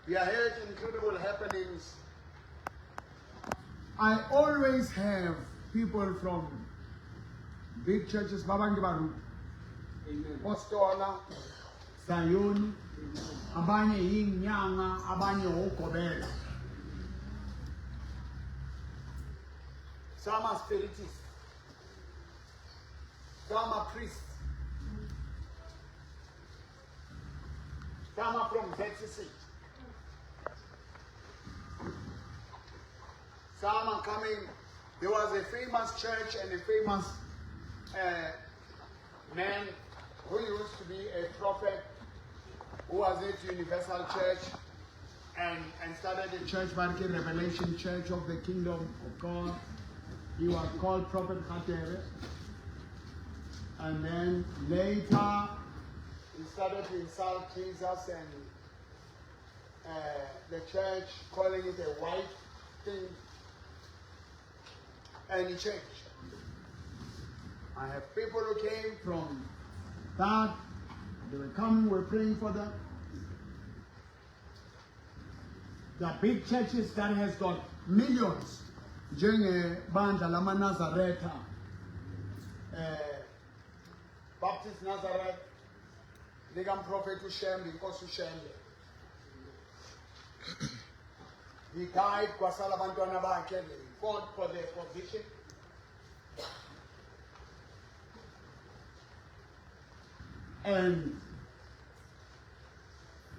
We are heard incredible happenings. I always have people from big churches, Babangi Baru, Ostola, Zion, abanye yinyanga, abanye ukobela. some are spiritists, some are priests, some are from ZCC. Some are coming. There was a famous church and a famous man who used to be a prophet who was at Universal Church and started a church, Barke Revelation Church of the Kingdom of God. He was called Prophet Hatere. And then later, he started to insult Jesus and the church, calling it a white thing. And he changed. I have people who came from that. They were coming, we're praying for them. The big churches that has got millions. Njenge-bandla lama-Nazareth, Baptist Nazareth, likaMprophet uShembe, Inkosi uShembe. He died, kwasala abantwana bakhe, he fought for their position. And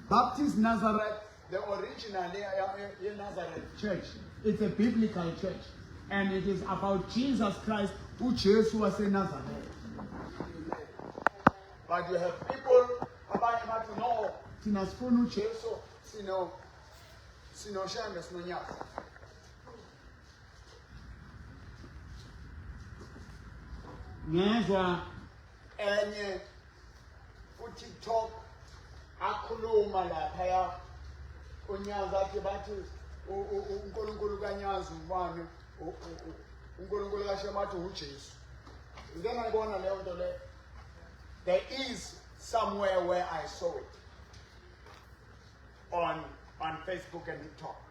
Baptist Nazareth, the original Nazareth church, it's a biblical church. And it is about Jesus Christ, who Jesus was in Nazareth. But you have people about to know, Tinasfunu Cheso, Sino Shembe, Sino Nyasa. Ngezwa enye uTikTok akhuluma lapha uNyaza athi bathi uNkulunkulu kaNyaza ubani uNkulunkulu kaShemathi uJesu. Then I go on leyo nto le. There is somewhere where I saw it on Facebook and TikTok.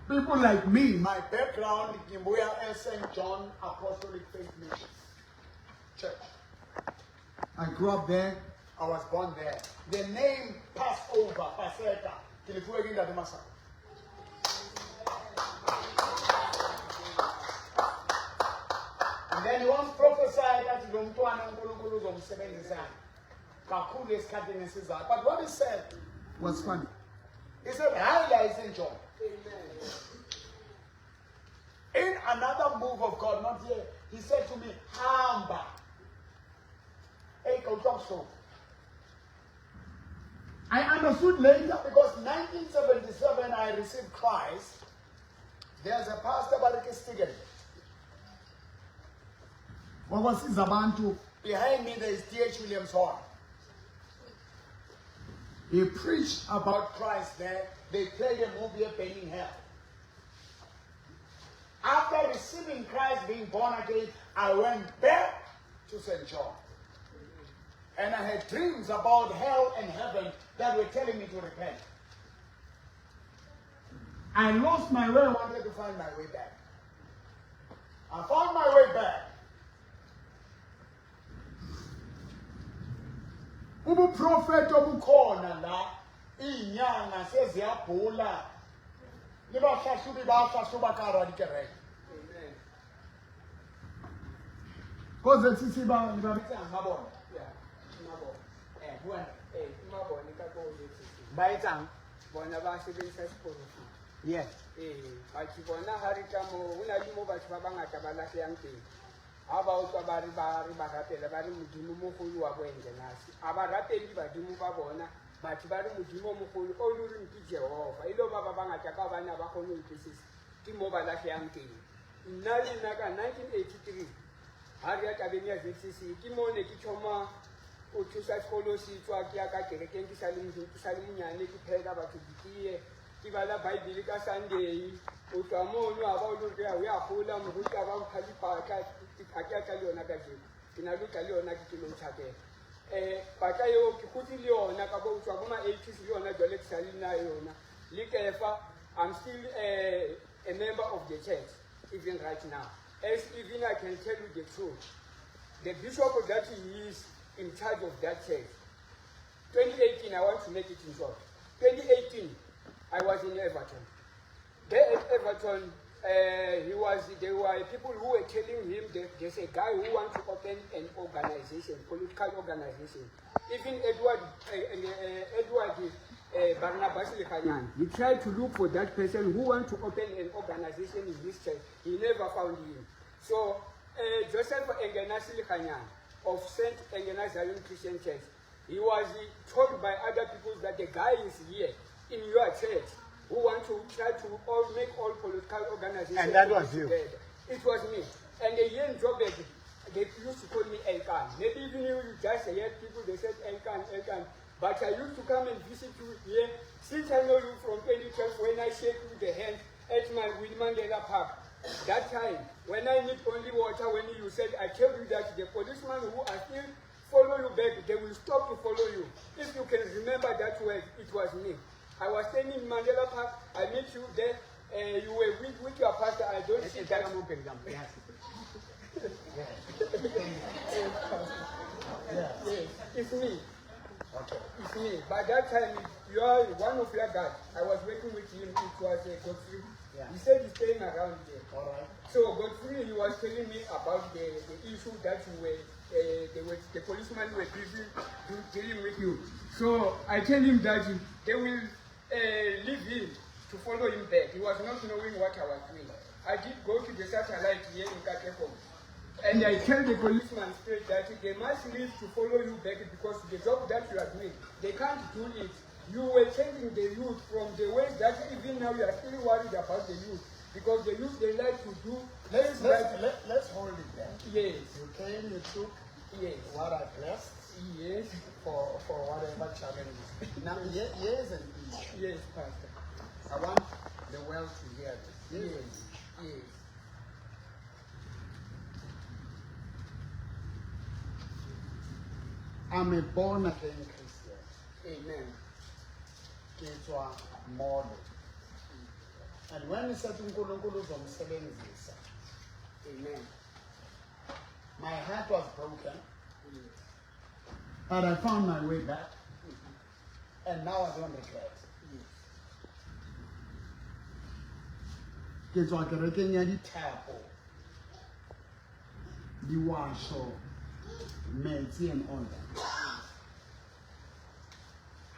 People like me, my background, Kimbuya St. John Apostolic Faith Mission Church. I grew up there. I was born there. The name Passover, Paseka, Kilifueginda de Masa. And then he once prophesied that he don't want to go to 70 But what he said was funny. He said, Highlight St. John. In another move of God, not here, he said to me, Hamba. I understood later because 1977 I received Christ. There's a pastor Barike Stigen. Behind me there is D.H. Williams Horn. He preached about Christ there. They played a movie Burning Hell. After receiving Christ, being born again, I went back to St. John. And I had dreams about hell and heaven that were telling me to repent. I lost my way, wanted to find my way back. I found my way back. Ubuprofeti obukhona la inyanga seziyabhula libashashuli bashashuba kara dikereke. Amen. Koze sisi ba ngabona. Yeah. Ngabona. Buana. Ngabona ka go sisi. Baitsang Bona ba sebetsa seporofi. Yes. Batho bona ha re tla mo una le mo batho ba bangata ba lahlehang teng. Ha ba utlwa ba re ba rapela ba re modimo mogolo wa boengenase. A ba rapeli badimo ba bona batho ba re modimo mogolo o le reng ke Jehova. Ile ba bangata ka bana ba kgone ho tsisisa. Ke mo ba lahlehang teng. Nna le nna ka 1983 ha re ya tabeng ya ZCC ke mo ne ke thoma o thusa sekolo se tswa ke ya ka kerekeng ke sa le monyane ke phela batho dikie ke bala Bible ka Sunday o tswa mo no a ba o le ya gola mo ruta ba mphali paka ke a ka le yona ka jeno ke na le ka le yona ke lo tshakela bata eo ke kgutile yona ka bo tswa bo ma 80s le yona jwale ke sa le na yona le kefa. I'm still a member of the church even right now, as even I can tell you the truth, the bishop that he is in charge of that church. 2018, I want to make it in short. 2018, I was in Everton. There at Everton, there were people who were telling him that there's a guy who wants to open an organization, political organization. Even Edward Barnabas Lekanyan, he tried to look for that person who wants to open an organization in this church. He never found him. So Joseph Engenasi Lekanyan of St. Engenas Zion Christian Church, he was told by other people that the guy is here in your church who want to try to make all political organizations. And that was you? Together. It was me. And the year in Joburg, they used to call me Elkan. Maybe even you just hear people, they said Elkan, Elkan. But I used to come and visit you here. Since I know you from 2012, when I shake you the hand at my Mandela Park, that time, when I need only water, when you said, I tell you that the policemen who are still follow you back, they will stop to follow you. If you can remember that word, it was me. I was standing in Mandela Park, I met you there, you were with your pastor, I don't see that. Yes, it's me. Okay. It's me. By that time, you are one of your guys. I was working with him, it was Godfrey. Yeah. He said he's staying around there. All right. So Godfrey, he was telling me about the issue that you were, the policemen were busy dealing with you. So I tell him that they will leave him to follow him back. He was not knowing what I was doing. I did go to the satellite here in Katekom. And I tell the policeman straight that they must leave to follow you back because the job that you are doing, they can't do it. You were changing the youth from the way that even now you are still worried about the youth. Because the youth, they like to do... Let's hold it there. Yes. You came, you took what I blessed. Yes. For whatever challenges. Now, yes and peace. Yes, Pastor. I want the world to hear this. Yes. Yes. I'm a born again Christian. Amen. It's a model. And when it's at uNkulunkulu uzomsebenzisa, Amen. my heart was broken, but I found my way back, and now I don't regret. Ke tswa kerekeng ya dithapo, diwasho, metsi and all that.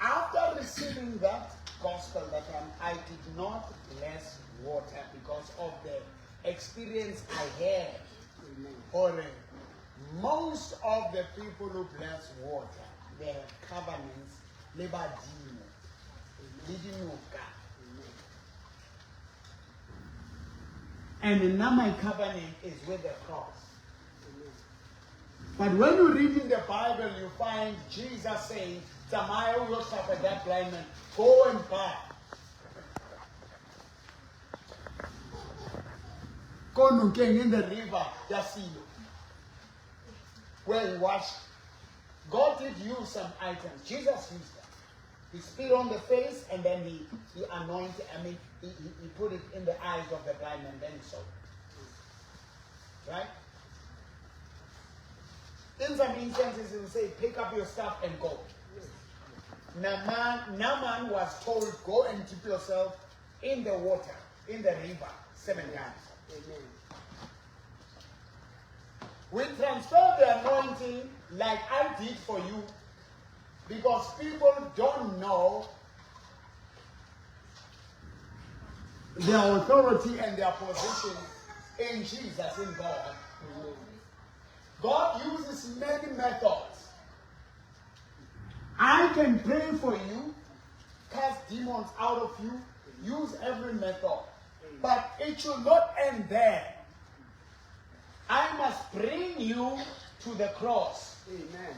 After receiving that gospel that I did not bless water because of the experience I had. Or most of the people who bless water, they have covenants, lebadimo, lidinuka. And now my covenant is with the cross. But when you read in the Bible, you find Jesus saying, Samael will suffer that blind man, go and buy. Konukeng in the river, Yasilo, where he washed. God did use some items. Jesus used them. He spit on the face and then he anointed, he put it in the eyes of the blind man, then he saw it. Right? In some instances, he will say, pick up your stuff and go. Naaman was told, go and dip yourself in the water, in the river, 7 times. Amen. We transfer the anointing like I did for you because people don't know their authority and their position in Jesus, in God. God uses many methods. I can pray for you, cast demons out of you, use every method. But it should not end there. I must bring you to the cross. Amen.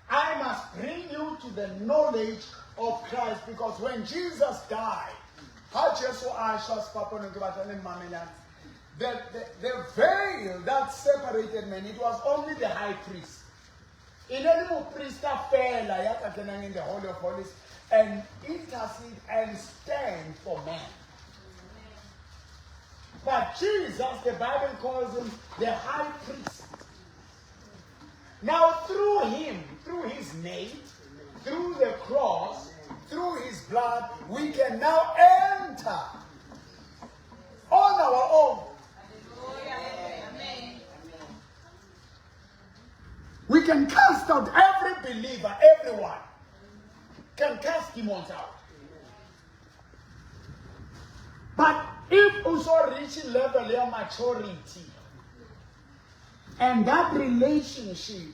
I must bring you to the knowledge of Christ because when Jesus died, the veil that separated men, it was only the high priest. In any priest fella in the Holy of Holies and intercede and stand for man. But Jesus, the Bible calls him the high priest. Now through him, through his name, through the cross, through his blood, we can now enter on our own. We can cast out every believer, everyone can cast demons out. But if also reach a level of maturity and that relationship,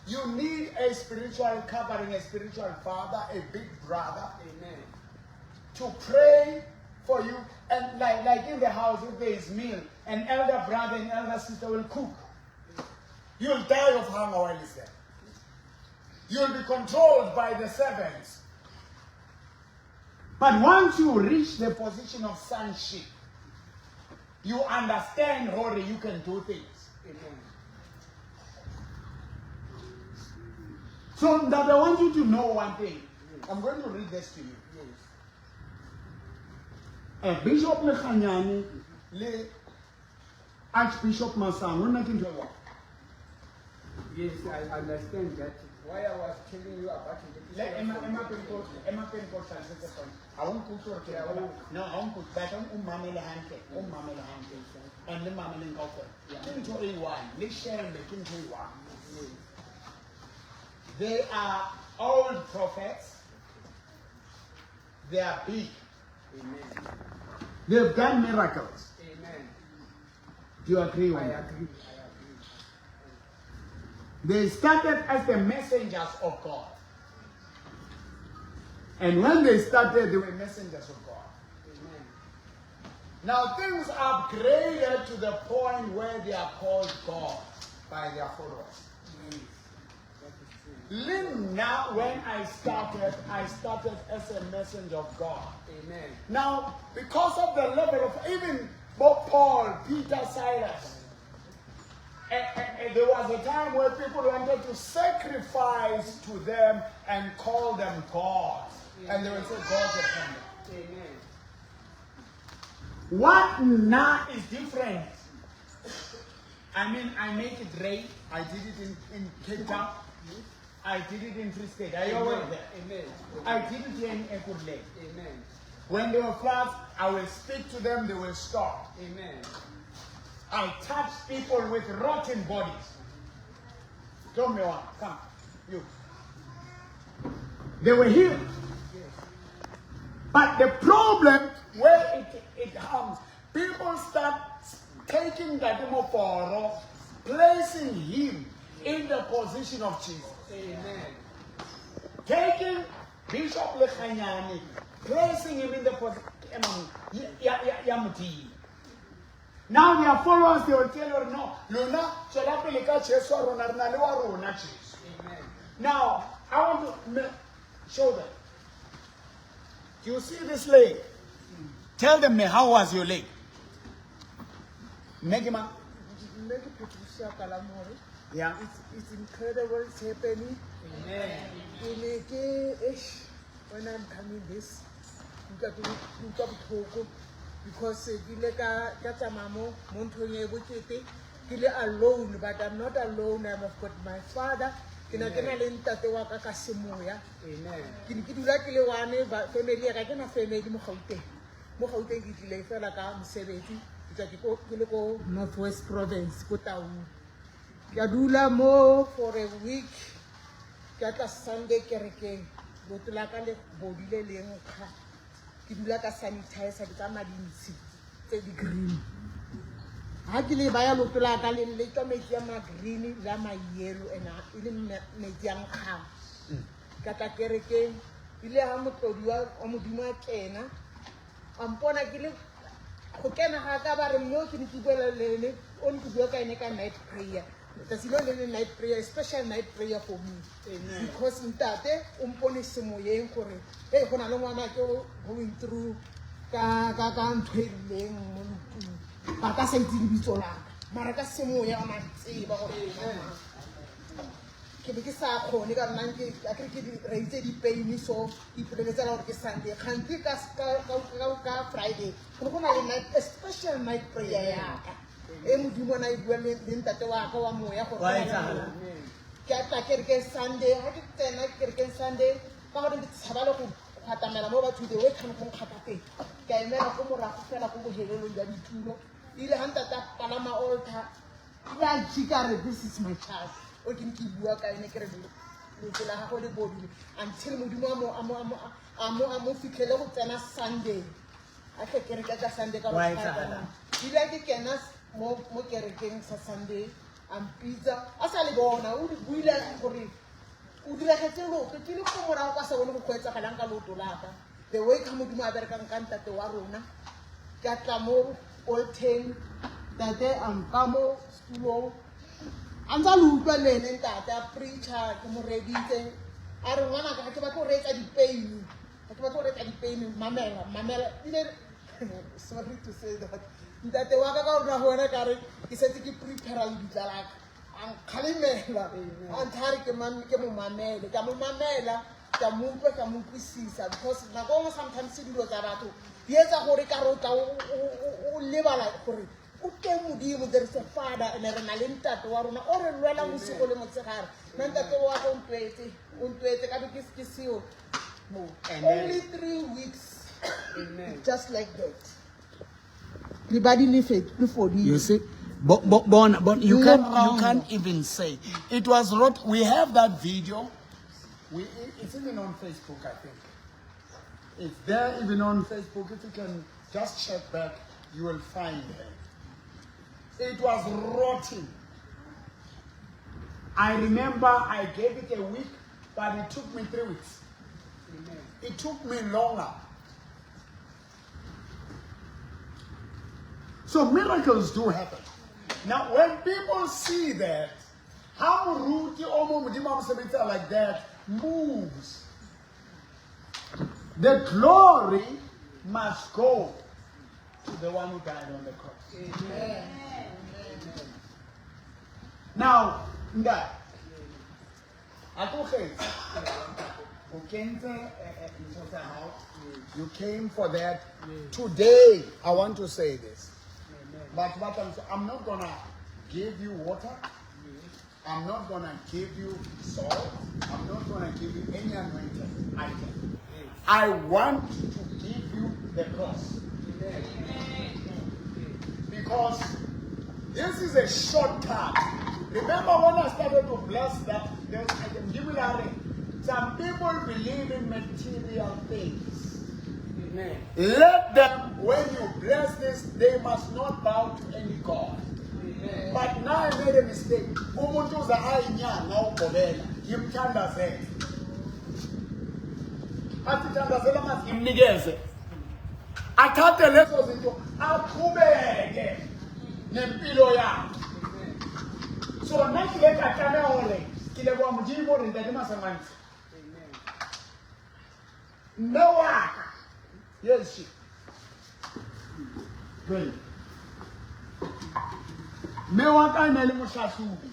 you need a spiritual covering, a spiritual father, a big brother, amen, to pray for you. And like in the house, if there is meal, an elder brother and elder sister will cook. You'll die of hunger while he's there. You'll be controlled by the servants. But once you reach the position of sonship, you understand how you can do things. Amen. So that I want you to know one thing. I'm going to read this to you. Yes. Bishop Lechanyani, Archbishop Masango, yes, I understand that. Why I was telling you about it. I won't put your no, I won't put back on Mamma Hanke, Mamma Hanke, and the Mamma Lincoln. Into A1, let's share the King A1. They are old prophets, they are big. Amen. They've done miracles. Amen. Do you agree with me? I agree. They started as the messengers of God. And when they started, they were messengers of God. Amen. Now things upgraded to the point where they are called God by their followers. Linda, when I started as a messenger of God. Amen. Now, because of the level of even Bob Paul, Peter, Silas, there was a time where people wanted to sacrifice to them and call them gods. Amen. And they would say gods upon them. Amen. What now is different? I mean, I make it rain. I did it in Cape Town. I did it in Free State. Are you aware of that? Amen. I did it here in Ekurhuleni. Amen. When there were floods, I will speak to them, they will stop. Amen. I touch people with rotten bodies. Tell me one. Come. You. They were healed. Yes. But the problem where it comes, people start taking Dadimoporo, placing him in the position of Jesus. Amen. Taking Bishop Lechanyani, placing him in the position. Now their followers, they will tell you, no, Luna, Amen. Now, I want to show them. You see this leg? Tell them, how was your leg? Megima? Yeah. It's incredible. It's happening. Amen. When I'm coming this, because alone, but I'm not alone. I've got my father. Amen. Northwest Province, Kadula mo for a week. Kata Sunday kereke. Botulaka le bodile le nkha. Kidula ka sanitizer ka madinsi tse di green. Ha ke le baya botulaka le le tsa metsi ya ma green la ma yellow ena ile metsi ya nkha. Kata kereke ile ha motlodi wa modimo a kena. Ampona ke le go kena ga ka ba re mo ke ditibela lele o ne ke bua ka ene ka night prayer. That's not a night prayer, special night prayer for me. Amen. Because in that, umpone semoyeng gore hey gona le ngwana ke going through ka ntweleng ba ka sa itse lebitso la mara ka semoya a matseba gore ke be ke sa kgone ka nna ke a ke di raise di pain so ke ipoleletse gore ke Sunday kgante ka Friday go na le night a special night prayer ya ka e modimo na e bua le ntate wa ka wa moya gore ke a tla ke Sunday ha ke tsena ke Sunday ka gore ke tshaba le go khatamela mo batho de we khane go khatate ke a emela go morago fela go bohelelong ya ditulo ile ha ntata palama altar ya chikare this is my child o ke ke bua ka ene ke re le tsela ga go le bodile until modimo amo fitlhele go tsena Sunday a ke kereke ka Sunday ka botsa ile ke kena mo kerekeng sa Sunday am pizza asa le bona o buile gore o dira getse lo ke le go morago ka sa bone go kgwetsa galang ka loto laka the way ka modimo a berekang ka ntate wa rona ka tla mo olteng tate ampamo stulo anza lo utlwa lene ntate a preacher ke mo reditse a re ngwana ka ke ba go reetsa dipain mamela ile sorry to say that ntate wa ka o rona bona ka re ke setse ke prepare le ditlalaka ang khalimela anthari ke mo mamela ka mo utlwa ka mo utlwisisa because na go sometimes dilo tsa batho di etsa gore ka rota o lebala gore o ke modimo there is a father and re na le ntate wa rona o re lwela mosego le motsegare na ntate wa go ntwetse ka ke seo only 3 weeks just like that everybody you see you can't even say it was wrote. We have that video. It's even on Facebook, I think. It's there even on Facebook. If you can just check back, you will find it. It was rotten. I remember I gave it a week, but it took me 3 weeks. It took me longer. So miracles do happen. Now, when people see that, how Ruti Omo Mudimam Sabita like that moves, the glory must go to the one who died on the cross. Amen. Now, you came for that. Today, I want to say this. But what I'm not going to give you water. I'm not going to give you salt. I'm not going to give you any anointing item. I want to give you the cross. Because this is a shortcut. Remember when I started to bless that, some people believe in material things. Amen. Let them, when you bless this, they must not bow to any God. Amen. But now I made a mistake. Umuntu ainya na ukobela. Yimthandazela. Atithandazela manje imnikeze. Athathe lezo zinto aqhubeke nempilo yakhe. So nathi lekatana ole kile kwa mjimo rindani masamanzi. Amen. Noah. Yes, she. Great. Me waka nele mushasubi.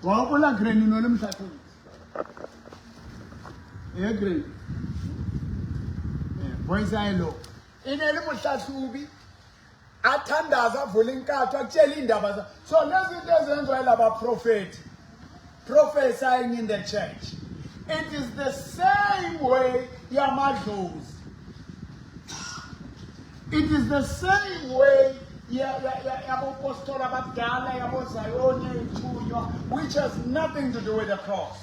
Wapola greni nole mushasubi. Great. Boys I know. Inele mushasubi. Athandaza vulinkatho akutshela indaba za. So lezinto ezenziwa laba prophet. Prophesying in the church. It is the same way Yamadlos. It is the same way which has nothing to do with the cross.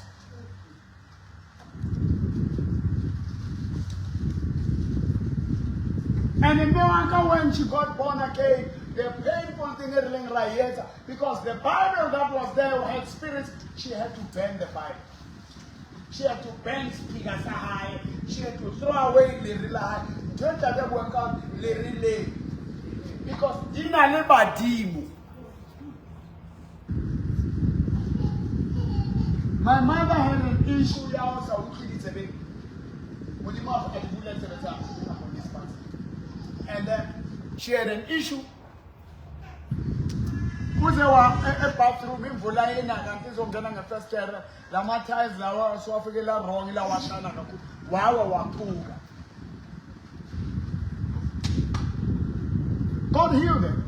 And in Mewaka, when she got born again, the painful thing is because the Bible that was there had spirits, she had to bend the Bible. She had to bend speakers high. She had to throw away the relay. Don't let them work out the relay. Because Dina Leba Dimu. My mother had an issue. And then she had an issue. uze ebathroom imvula yena kanti izongena ngefestera lama-tiles lawa siwafikela wrong ilawashana kakhulu wawa waphuka. God healed them.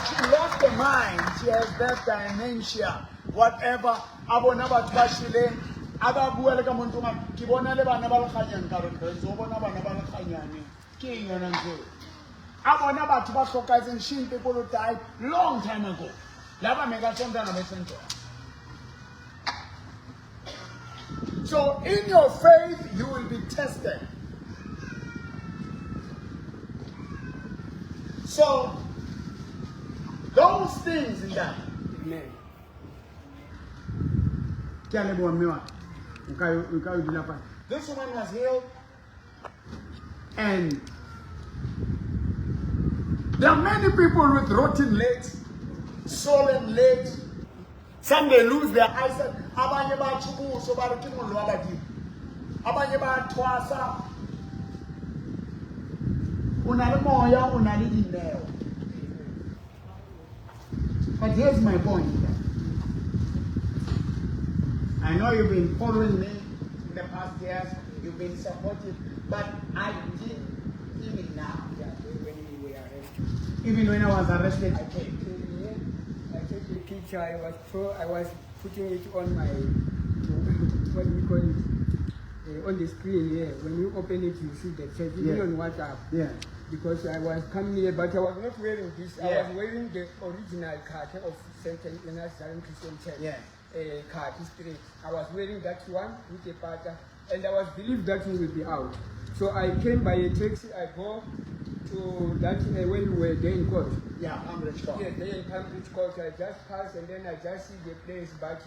She lost her mind. She has that dementia, whatever. Abona batho ba shile aba bua le ka muntu ma ke bona le bana ba le khanyane ka re go bona bana ba le khanyane ke eng yona ntse abona batho ba hlokazeng shin people died long time ago laba mega sontana mesento. So in your faith you will be tested. So those things in that. Amen. This woman was healed, and there are many people with rotten legs, swollen legs. Some they lose their eyesight. Abanye ba chubu so ba re ke mollo wa badimo. Abanye ba twasa. Una le moya, una le dineo. But here's my point. I know you've been following me in the past years. You've been supportive, but I did even now. Yeah, when we were arrested. Even when I was arrested, I came. I took the picture. I was putting it on my what do you call it on the screen here. When you open it, you see the church. Even on WhatsApp. Yeah. Because I was coming here, but I was not wearing this. Yeah. I was wearing the original card of St. Ignatius Christian Church. Yeah. Card history. I was wearing that one with a pattern, and I was believed that one will be out. So I came by a taxi. I go to that when we were there in court. Yeah, Cambridge Court. Yeah, there in Cambridge Court. I just passed, and then I just see the place. But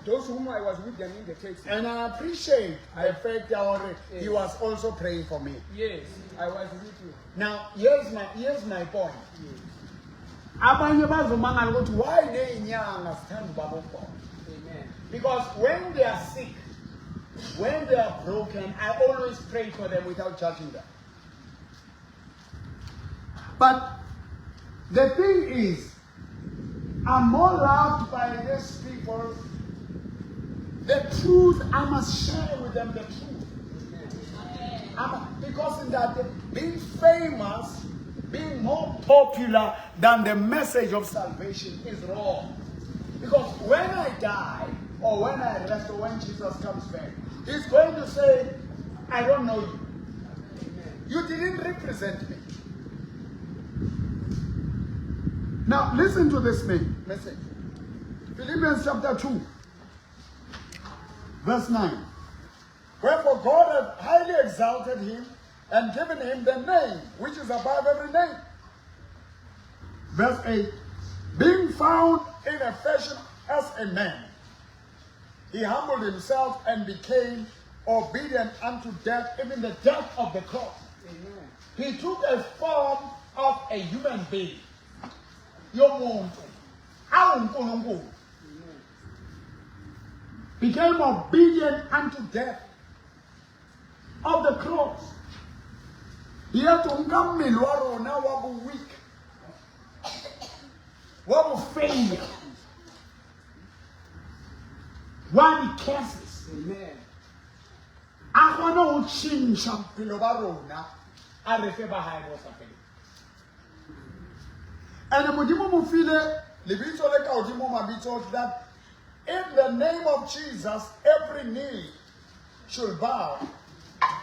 those whom I was with them in the taxi. And I appreciate the fact that he was also praying for me. Yes, I was with you. Now, here's my point. Abanye bazomangala ukuthi why neyinyanga sithanda ubaba uBhoko? Amen. Because when they are sick, when they are broken, I always pray for them without judging them. But the thing is, I'm more loved by these people. The truth, I must share with them the truth. Because in that, being famous, being more popular than the message of salvation is wrong. Because when I die, or when I rest, or when Jesus comes back, he's going to say, I don't know you. You didn't represent me. Now listen to this message. Philippians chapter 2, verse 9. Wherefore God hath highly exalted him and given him the name which is above every name. Verse 8. Being found in a fashion as a man, he humbled himself and became obedient unto death, even the death of the cross. Amen. He took a form of a human being. Yomuntu, awuNkulunkulu, became obedient unto death of the cross. Yet unkamili wa rona wabu weak, wabu failure, wabu cases. Amen. Akona uchincha mpilo wa rona arefe bahaybo sapele. And modimo mufile libito le kaudimo mabito that in the name of Jesus every knee should bow,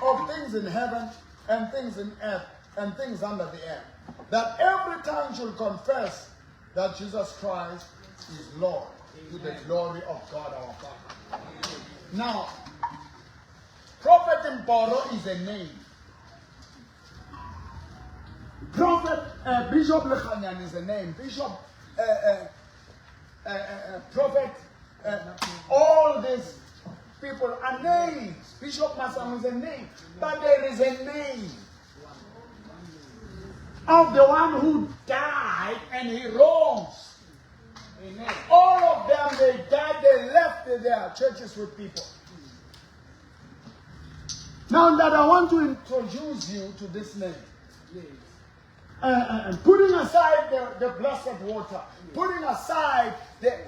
of things in heaven and things in earth and things under the earth, that every tongue should confess that Jesus Christ is Lord, to the glory of God our Father. Now, Prophet Mboro is a name. Prophet Bishop Lekhanyan is a name. Bishop Prophet all these people are names. Bishop Masam is a name. But there is a name of the one who died and he rose. Amen. All of them, they died, they left their churches with people. Now that I want to introduce you to this name. putting aside the blessed water, putting aside the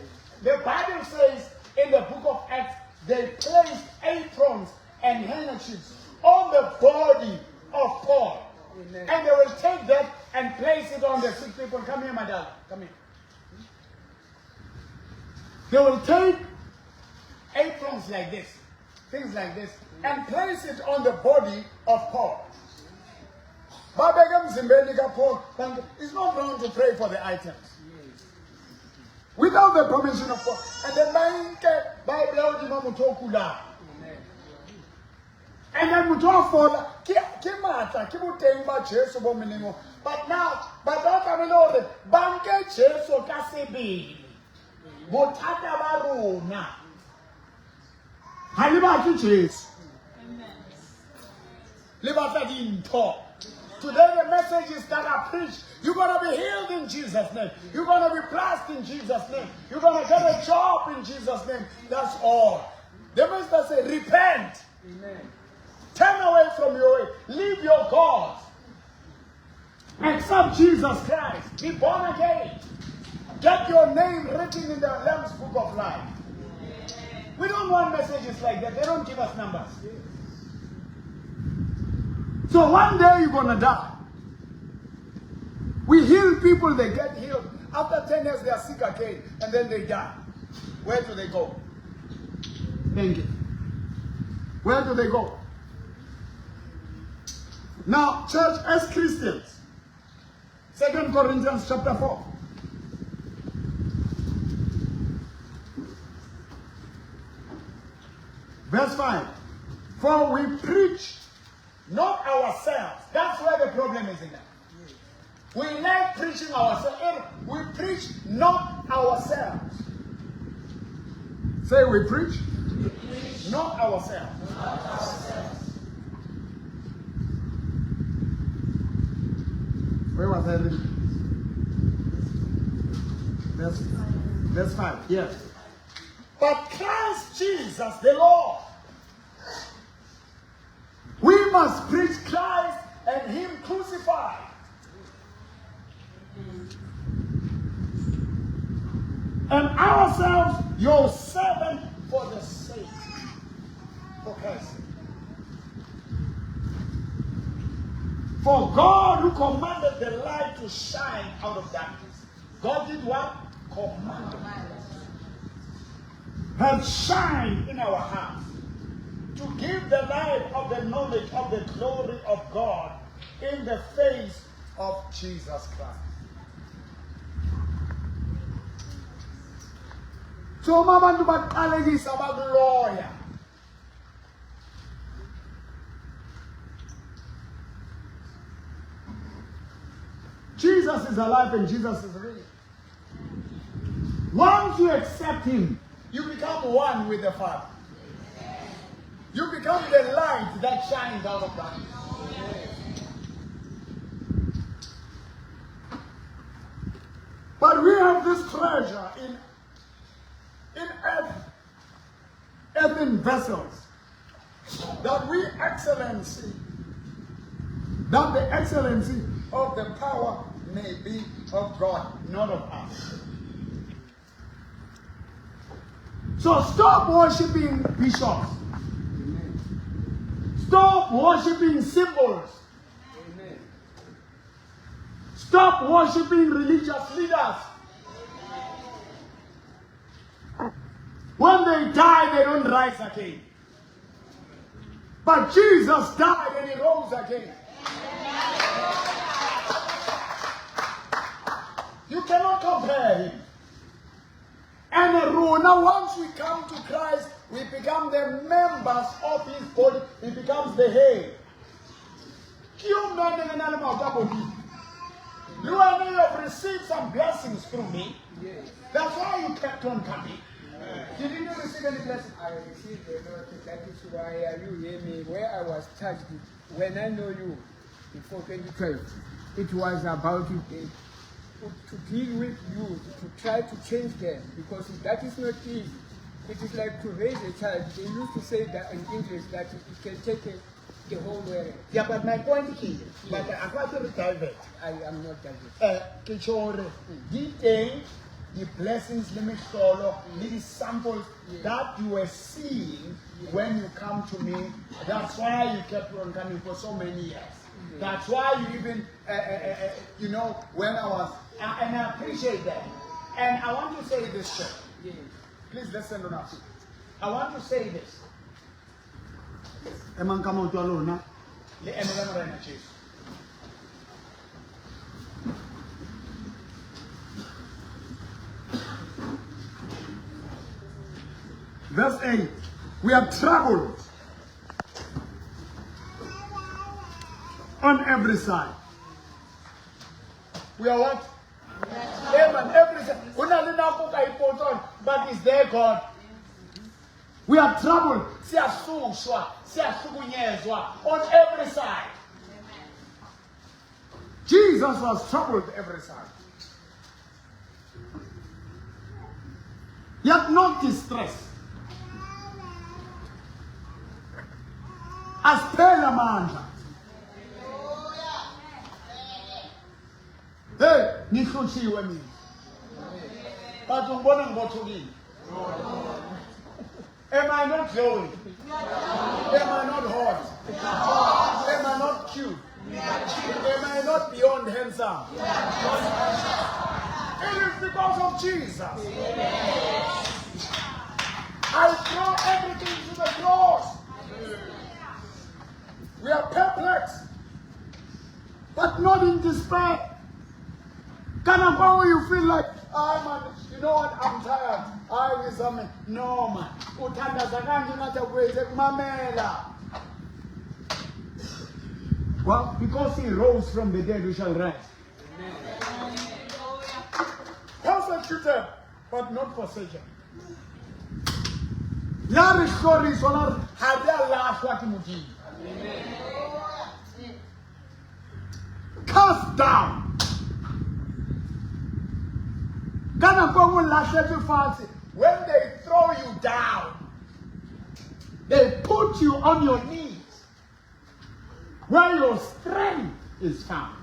Bible says in the book of Acts, they placed aprons and handkerchiefs on the body of Paul. Amen. And they will take that and place it on the sick people. Come here, my darling. Come here. They will take aprons like this, things like this, and place it on the body of Paul. It's not wrong to pray for the items. Without the permission of God. And the Bible, and then we talk for but now, but don't come along the banke cheso kasebi. Botata baruna. Halibaki cheso. Liberty talk. Today the message is that I preach. You're going to be healed in Jesus' name. You're going to be blessed in Jesus' name. You're going to get a job in Jesus' name. That's all. The master said, repent. Amen. Turn away from your way. Leave your God. Accept Jesus Christ. Be born again. Get your name written in the Lamb's Book of Life. We don't want messages like that. They don't give us numbers. So one day you're going to die. We heal people, they get healed. After 10 years they are sick again and then they die. Where do they go? Thank you. Where do they go? Now, church, as Christians, 2 Corinthians chapter 4. Verse 5. For we preach not ourselves. That's where the problem is in that. We like preaching ourselves. We preach not ourselves. Say we preach not ourselves. Where was that? Verse 5. Yes. But Christ Jesus the Lord. We must preach Christ and Him crucified. And ourselves your servant for the sake for Christ. For God who commanded the light to shine out of darkness. God did what? Commanded. Has shined in our hearts to give the light of the knowledge of the glory of God in the face of Jesus Christ. So mabantu baqalekisa bakuloya. Jesus is alive and Jesus is real. Once you accept Him, you become one with the Father. You become the light that shines out of darkness. But we have this treasure in earthen vessels, that the excellency of the power may be of God, not of us. So stop worshiping bishops. Stop worshiping symbols. Amen. Stop worshiping religious leaders. When they die, they don't rise again. But Jesus died and He rose again. You cannot compare Him. And now once we come to Christ, we become the members of His body. He becomes the head. You and me have received some blessings through me. Yes. That's why you kept on coming. You didn't receive any blessing. I received a lot. That is why you hear me. Where I was touched when I know you before 2012, it was about it, to deal with you, to try to change them, because that is not easy. It is like to raise a child. They used to say that in English that it can take the whole way. Yeah, but my point is, but I want to divert. I am not done. Kichore, the blessings, let me follow, the samples that you were seeing when you come to me. That's why you kept on coming for so many years. That's why you even, you know, when I was, and I appreciate that. And I want to say this, church. Please listen to us. I want to say this. Eman come out to alone, Verse 8. We are troubled on every side. We are what? Amen. Every side. But is there God? We are troubled. On every side. Jesus was troubled every side. Yet not distressed. As Pela manja. Hey, nihlutshiwe mina. But umbona ngibothukile. Am I not glowing? Am I not hot? Am I not cute? Am I not beyond handsome? It is because of Jesus. I throw everything to the cross. We are perplexed, but not in despair. Can I go where you feel like, you know what, I'm tired. I will something. No, man. Well, because he rose from the dead, we shall rise. Persecuted, but not forsaken. Cast down. When they throw you down, they put you on your knees where your strength is found.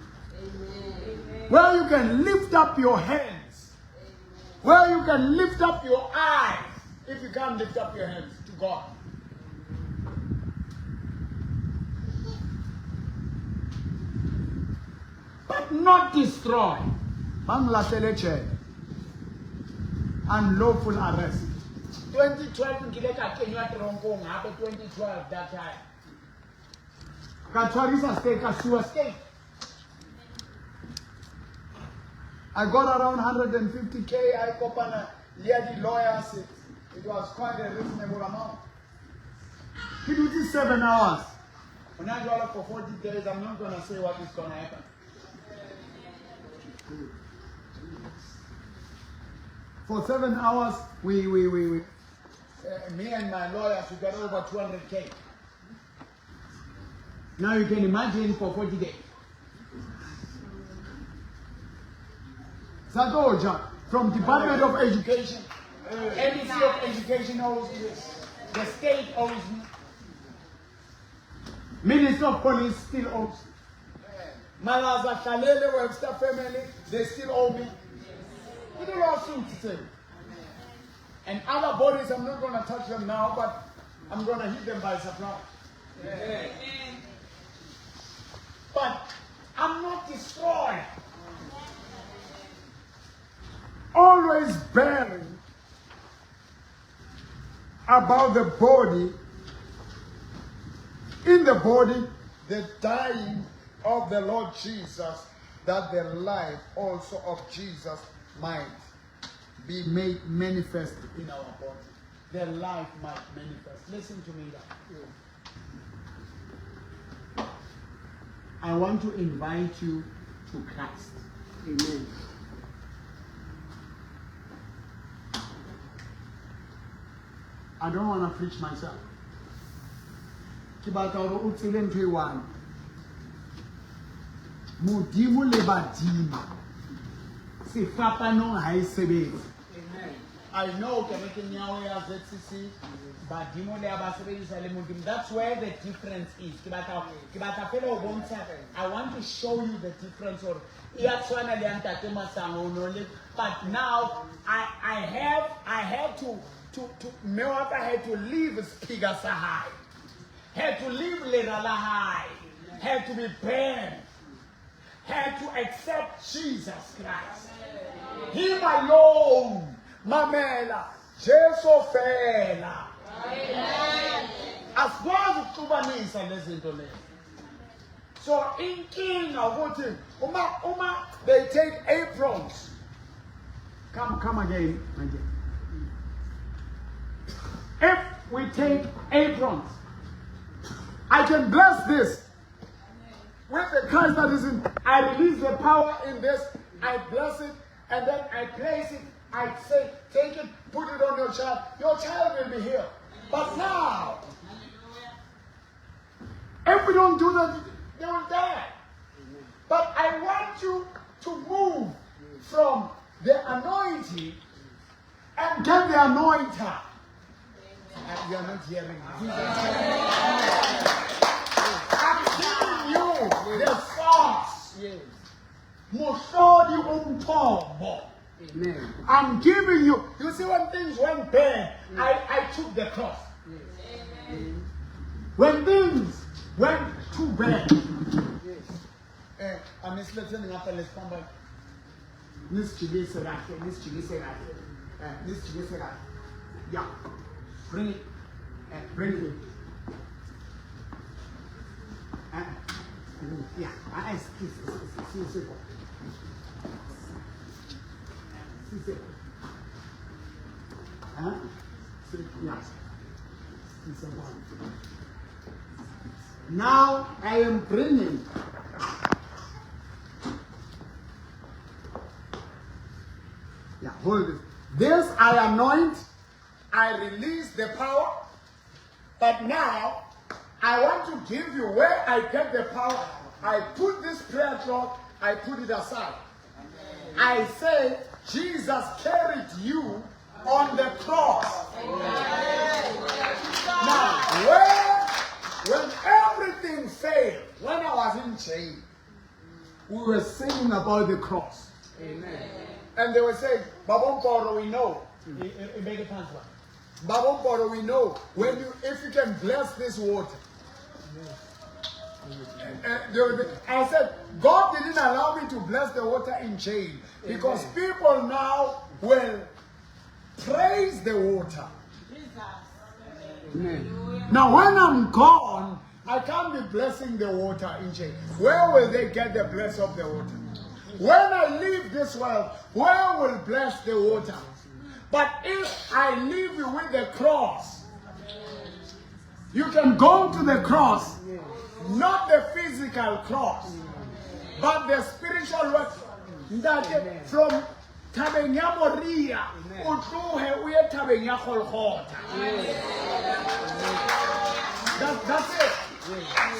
Where you can lift up your hands. Where you can lift up your eyes. If you can't lift up your hands to God. But not destroy. Unlawful arrest. 2012, 2012 that time. Katwarisa state, Kasua state. I got around 150K. I copied the lawyers. It was quite a reasonable amount. He did this 7 hours. When I do it for 40 days, I'm not going to say what is going to happen. For 7 hours, me and my lawyers, we got over 200K. Now you can imagine for 40 days. Sadoja, from Department of Education, NEC of Education owes me, the state owes me, Minister of Police still owes me, Malaza Khalele Webster family, they still owe me. We do lawsuits today. And other bodies, I'm not going to touch them now, but I'm going to hit them by surprise. Yeah. But I'm not destroyed. Always bearing about the body, in the body, the dying of the Lord Jesus, that the life also of Jesus might be made manifest in our body. The life might manifest. Listen to me now. I want to invite you to Christ. Amen. I don't want to preach myself. Modimo le badimo. Se fapano ha e sebetse. I know ZCC, but that's where the difference is. I want to show you the difference. But now I had to leave Spigasa High, had to leave Lerala High, had to be burned, had to accept Jesus Christ. Him alone, Mamela, Jesus Fela. As far as Kubanisa, listen to me. So in King of Uma, they take aprons. Come again. If we take aprons, I can bless this with the Christ that is in. I release the power in this. I bless it, and then I place it. I say, take it, put it on your child. Your child will be healed. But now, if we don't do that, they will die. But I want you to move from the anointing and get the anointer. And you are not hearing me. I'm giving you the sauce. Musodi umtobo. I'm giving you. You see, when things went bad, I took the cross. When things went too bad, I'm just listening after this number. Yeah. Bring it. Bring it. Yeah. Now I am bringing hold it. This I anoint, I release the power, but now I want to give you where I get the power. I put this prayer cloth, I put it aside. I say, Jesus carried you on the cross. Now, when everything failed, when I was in jail, we were singing about the cross. Amen. And they were saying, Babomporo, we know. Babomporo, we know. If you can bless this water. I said, God didn't allow me to bless the water in jail because people now will praise the water. Now, when I'm gone, I can't be blessing the water in jail. Where will they get the bless of the water? When I leave this world, where will bless the water? But if I leave you with the cross, you can go to the cross, not the physical cross, but the spiritual one. That from Tabenya Moria, Utuhe Tabenya Holhota. That's it.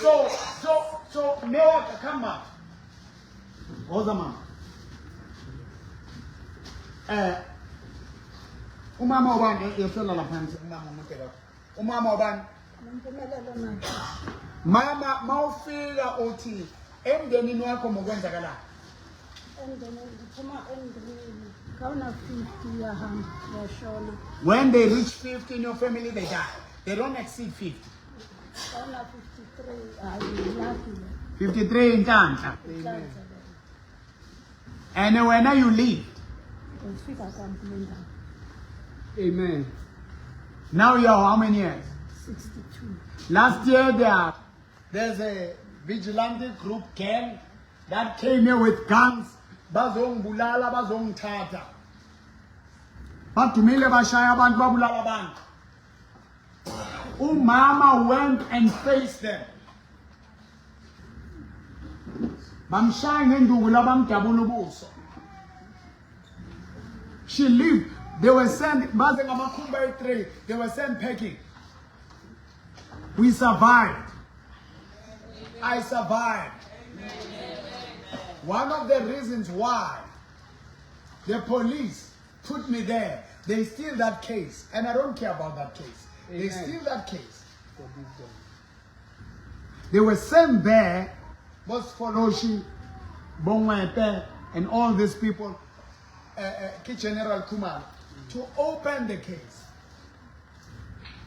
So, Noah, come on. Ozaman. Umama Oban, you feel la pants. Umama Oban. Mama, Maufila Oti. Endeni no como Gonza Gala. When they reach 50 in your family, they die. They don't exceed 50. 53 in Tanta. And when you leave? Amen. Now you are how many years? 62. Last year there's a vigilante group gang that came here with guns. Bazong bulala, bazong tata. Batumile bashaya bantu babulala bantu. Umama went and faced them. She lived. They were sent. They were sent packing. We survived. I survived. One of the reasons why the police put me there They steal that case, and I don't care about that case. They Amen. steal that case. Forgive them. They were sent there, Boss Foloshi, Bongwepe, and all these people, General Kumar, to open the case.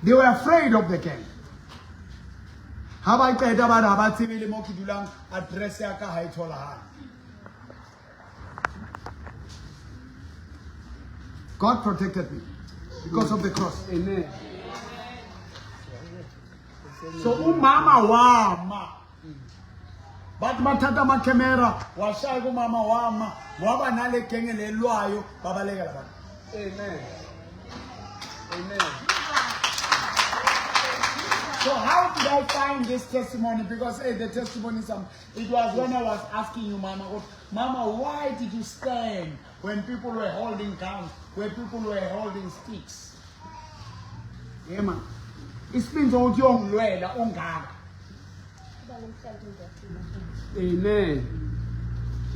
They were afraid of the king. God protected me because of the cross. Amen. So umama wama. But matata ma camera washaya umama wama waba nale kenge lelwayo babaleka labantu. Amen. Amen. So how did I find this testimony? Because the testimony it was when I was asking you, Mama, why did you stand when people were holding guns, when people were holding sticks? Yeah, man. It means young Luella, Amen.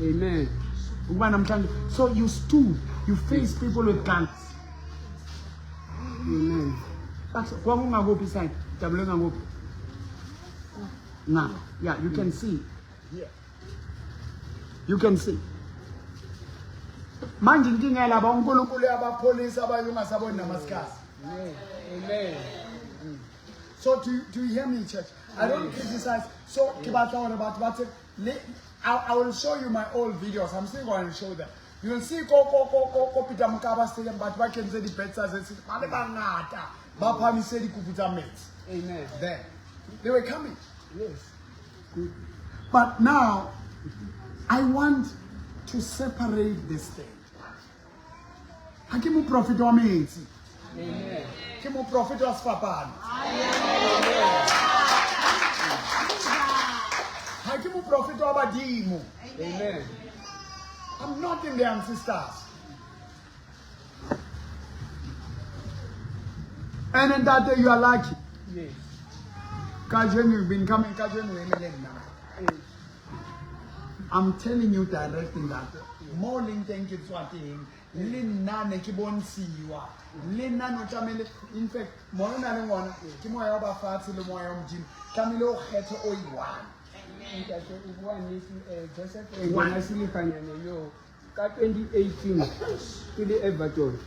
Amen. So you stood, you faced people with guns. Amen. Now, yeah, you can see. Yeah. You can see. Manje inkinga laba uNkulunkulu yabapolisa abayunga sabona namaskasi. Amen. So do you hear me, church? I don't criticize. So I will show you my old videos. I'm still going to show them. You will see ko Peter Mkaba Stadium, but I can say the betters and say Amen. There. They were coming. Yes. Good. But now I want to separate this thing. Hakimu prophet wa menzi. Amen. Hakimu prophet wa sfapani. Hakimu prophet wa badimu. Amen. I'm not in the ancestors. And in that day you are lucky. Yes. Kajen, you've been coming, Kajen, now. I'm telling you directly that more linking kids watching, Lina Nekibon Siwa, Lina Notamele, in fact, Morana one, Kimoya Fats, the Moyam Jim, Camilo Heto Oiwan. Joseph, when I see you, 2018, to the Everton.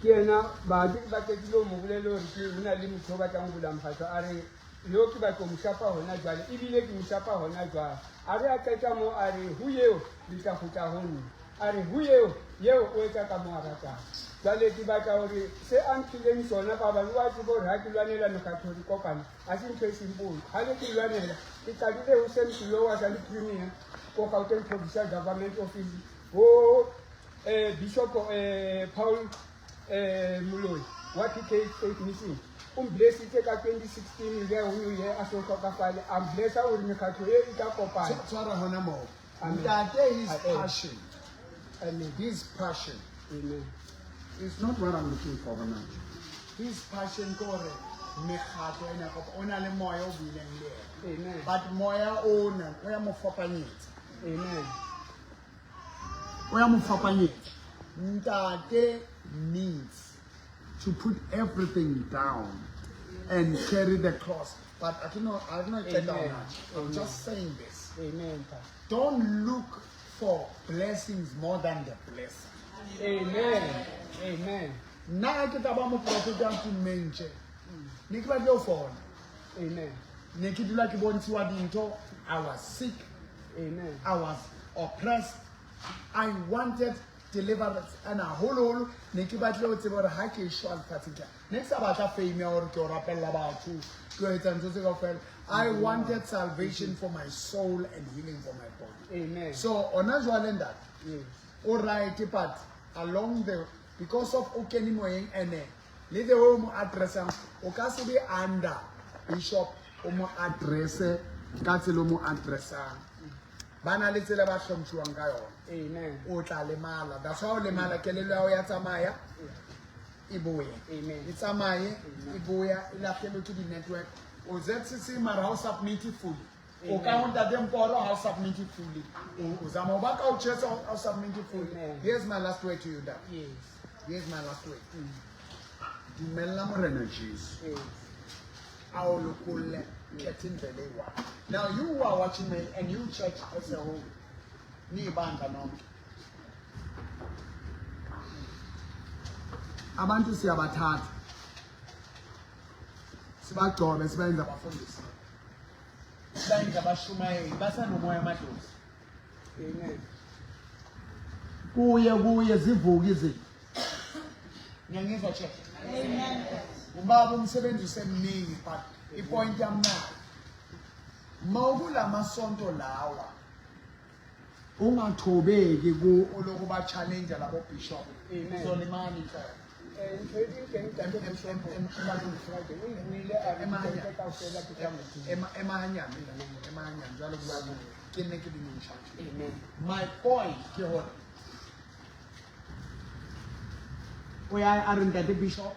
Kiana, Badilo Mugelo, Lim Tobatangulam Hatari, Loki Bakumshapa or Najal, Ibile Mshapa or Najal, Aria Katamo, Ari, Huyo, Lita Hutahon, Ari Huyo, Yo, Wekakamata. Saleti Batauri, say I'm killing Sonapa, but what about Hakilanella and Catholic Copan, as in Tracy Bull, Halikilanella, it's a little sent to lower than the premier, walk out and provincial government office. Oh, Bishop Paul Muloy, what he takes missing. Bless it take a 2016 year when you hear a sort of file, and bless our Mikatoya Itacopa. Sara Honamo. And that day his passion. And his passion. Amen. It's not what I'm looking for now. His passion correct. Mehato and only Moya willing there. Amen. But Moya own, we are more for Amen. We are more for Ndade needs to put everything down and carry the cross. But I don't know get down that. I'm just saying this. Amen. Don't look for blessings more than the blessing. Amen. Amen. Now I get about my prophet down to mention. Nikiba go for. Amen. Nikidula kibonti wadinto. I was sick. Amen. I was oppressed. I wanted deliverance and a whole Nikiba kilo tibor haki shwal particular. Next about a female or rappel about two. I wanted salvation for my soul and healing for my body. Amen. So on as well in that. Yes. All right, but along the because of Okenimoying and leave the home address Okasibi under Bishop Omo address Katilomo address Bana little about from Chuangayo. Amen. Ota Lemala. That's how Lemala Kelelo Yatamaya Ibuya. Amen. It's Amaye Ibuya Ilakelo to the network. OZCC Mara House submitted fully. Okaunta them for House submitted fully. Uzamobaka Church House submitted fully. Here's my last word to you that. Yes. Here's my last word. Dumela Morena Jesus. Our local getting the day. Now you who are watching me and you church as a whole. Ni banda no. Abantu siyabathatha. Sibagcobe sibenza abafundisi. Sibenza abashumayeli basanomoya amadlozi. Amen. Kuye zivuka izinto. Ngiyangizwa church. Amen. Ubaba umsebenzi usemningi but ipoint yamnalo. Mawukula masonto lawa. Ungathobeki ku olokuba challenge labo bishop. Amen. Zolimani mfana. My point here. We are in the bishop.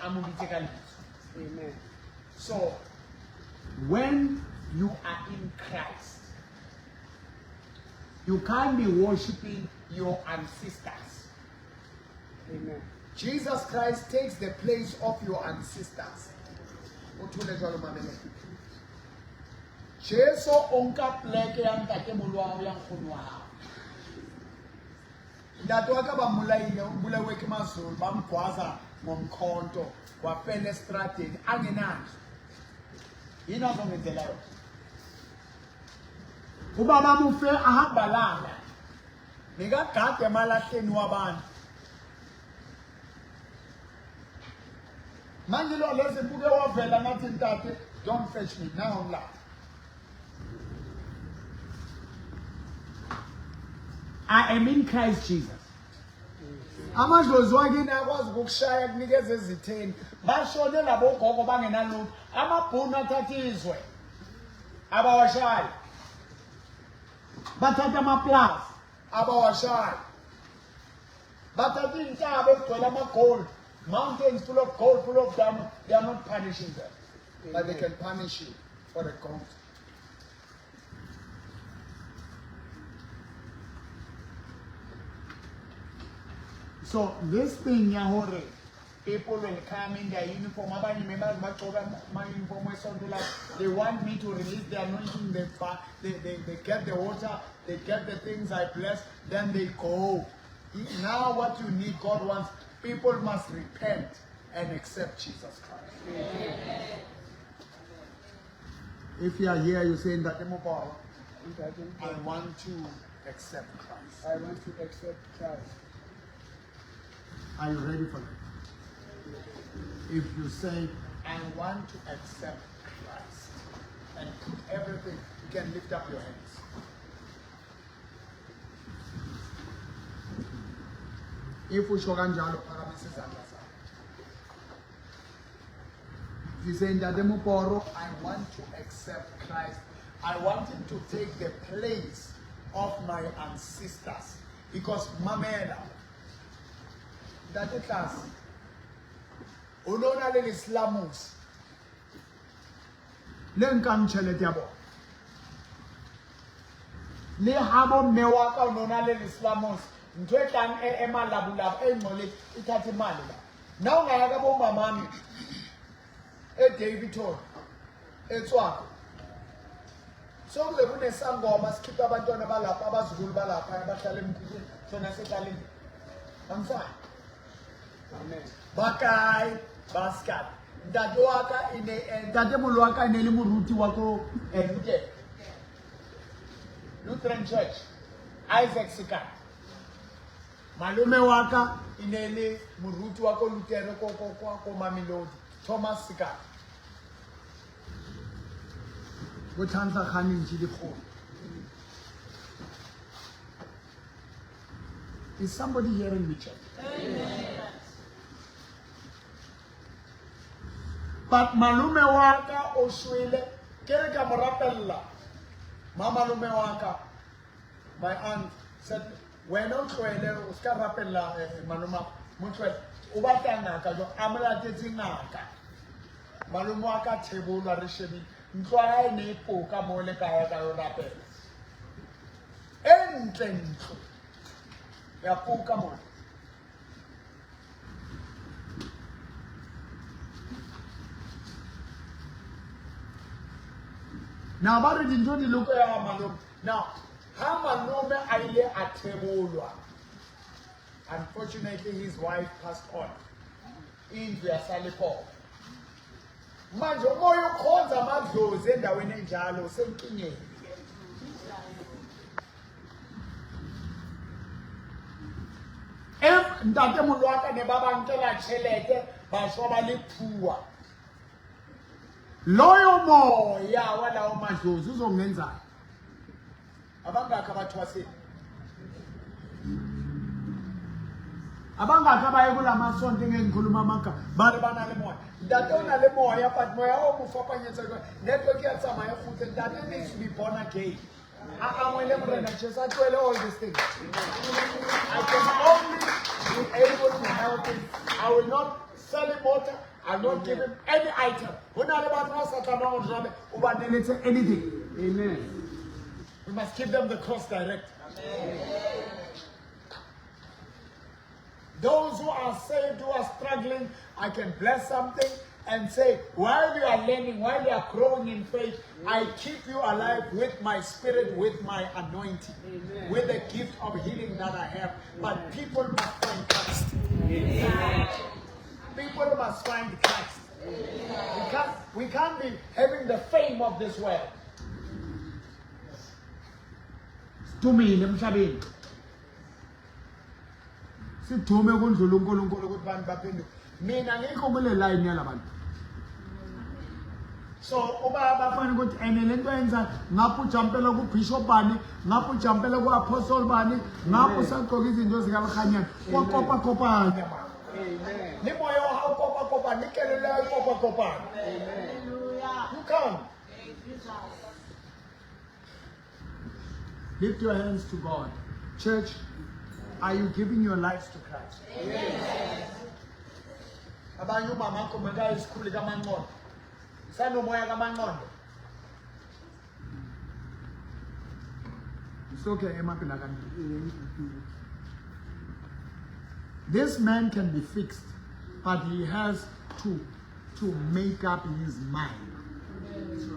I'm Amen. So when you are in Christ, you can't be worshiping your ancestors. Amen. Jesus Christ takes the place of your ancestors. Jesu onka pleke yang tate mulwa yang khunwa. Ntate wa ka ba molaile bulawe ke mazulu bamgwaza ngomkhonto wafela estradeni angenani. Yini azongenzela yona? Ubaba mufe ahamba lana. Nikagade emalahleni wabantu. Manje lo lezi buke wavela nathi ntate, don't fetch me now la. I am in Christ Jesus. Amadlozi wakini akwazi ukukushaya kunikeza ezitheni. Bashone labo gogo bangenalutho. Amabhunu athatha izwe. Abawashayi. Bathatha amaplaza abawashayi. Bathatha intaba egcwele ama-gold. Mountains full of gold, full of diamond. They are not punishing them. But they can punish you for the gold. So this thing, Yahore, people will come in their uniform. They want me to release the anointing. They get the water, they get the things I bless, then they go. Now what you need, God wants, people must repent and accept Jesus Christ. Amen. If you are here, you say that I want to accept Christ. I want to accept Christ. Are you ready for that? If you say, I want to accept Christ and put everything, you can lift up your hands. If you show kanjalo phakamise izandla zakho. If you say Ntate Moporo, I want to accept Christ. I want him to take the place of my ancestors. Because Mamela, Ntate Class, unona le Islamus. Le nkang tšhelete ya bona. Le habo mewaka unona le Islamus. Ntwe tlang emalabulab engcole ithatha imali la. Na ungaya ka bo mamami eDavidton eTswako. So kule kunesangoma sikhipha abantwana balapha abazukulu balapha abahlala emkhulwini sona sekalini. Amfana. Amen. Bakai baskat. Ntate waka ntate molo waka ine le moruti wa ko Lutheran Church. Isaac Sikana. Malume waka inele muruti wako Lutero ko Mamelodi Thomas Sikana. Bothansa khani nji dikgolo. Is somebody hearing me, church? Amen. But malume waka oswele kere ka morapella. Mama malume waka, my aunt said, when on twele uska rapella maluma mutwe ubatanga ka jo amla tetsinaka. Malume waka tebula reshebi ntwa ne poka mole ka ya ka yo rapella. Entlengo ya poka mole. Now, ba re dintho di loka ya malome. Now, ha malome a ile a thebolwa. Unfortunately, his wife passed on. Indlu yasalipo. Manje umoya ukhonza amadlozi endaweni enjalo semkinyeni. If ntate molwaka ne ba bankela tšhelete ba shwa ba le phuwa. Loyo moya wa lawo madlozi uzongenzani? Abangakho abathu base. Abangakho abaye kula masonto ngengikhuluma amagama bari bana le moya. Ntate ona le moya but moya o mo fapanyetsa ka network ya tsamaya futhi ntate needs to be born again. All these things. I can only be able to help him. I will not sell him water. I will not give him any item. Anything. Amen. We must give them the cross direct. Those who are saved, who are struggling, I can bless something and say, while you are learning, while you are growing in faith, I keep you alive with my spirit, with my anointing, with the gift of healing that I have. But people must find Christ. People must find Christ. We can't be having the fame of this world. Sithumile emhlabeni. Sithume kundlula uNkulunkulu ukuthi bantu baphenduke. Mina ngikho kule line yalabantu. So uba bafana ukuthi ene lento yenza ngapho ujampela ku bishop bani, ngapho ujampela ku apostle bani, ngapho sagqoka izinto zikaMkhanyana. Kwakopa kopanya mama. Amen. Ni moyo wa kopa kopa nikelele kopa kopa. Hallelujah. You come. Thank you, Jesus. Lift your hands to God. Church, are you giving your lives to Christ? Yes. Abanye umama akho maka isikhulu kaManqondo. Sanomoya kaManqondo. It's okay, emaphila kanti. This man can be fixed, but he has to make up his mind.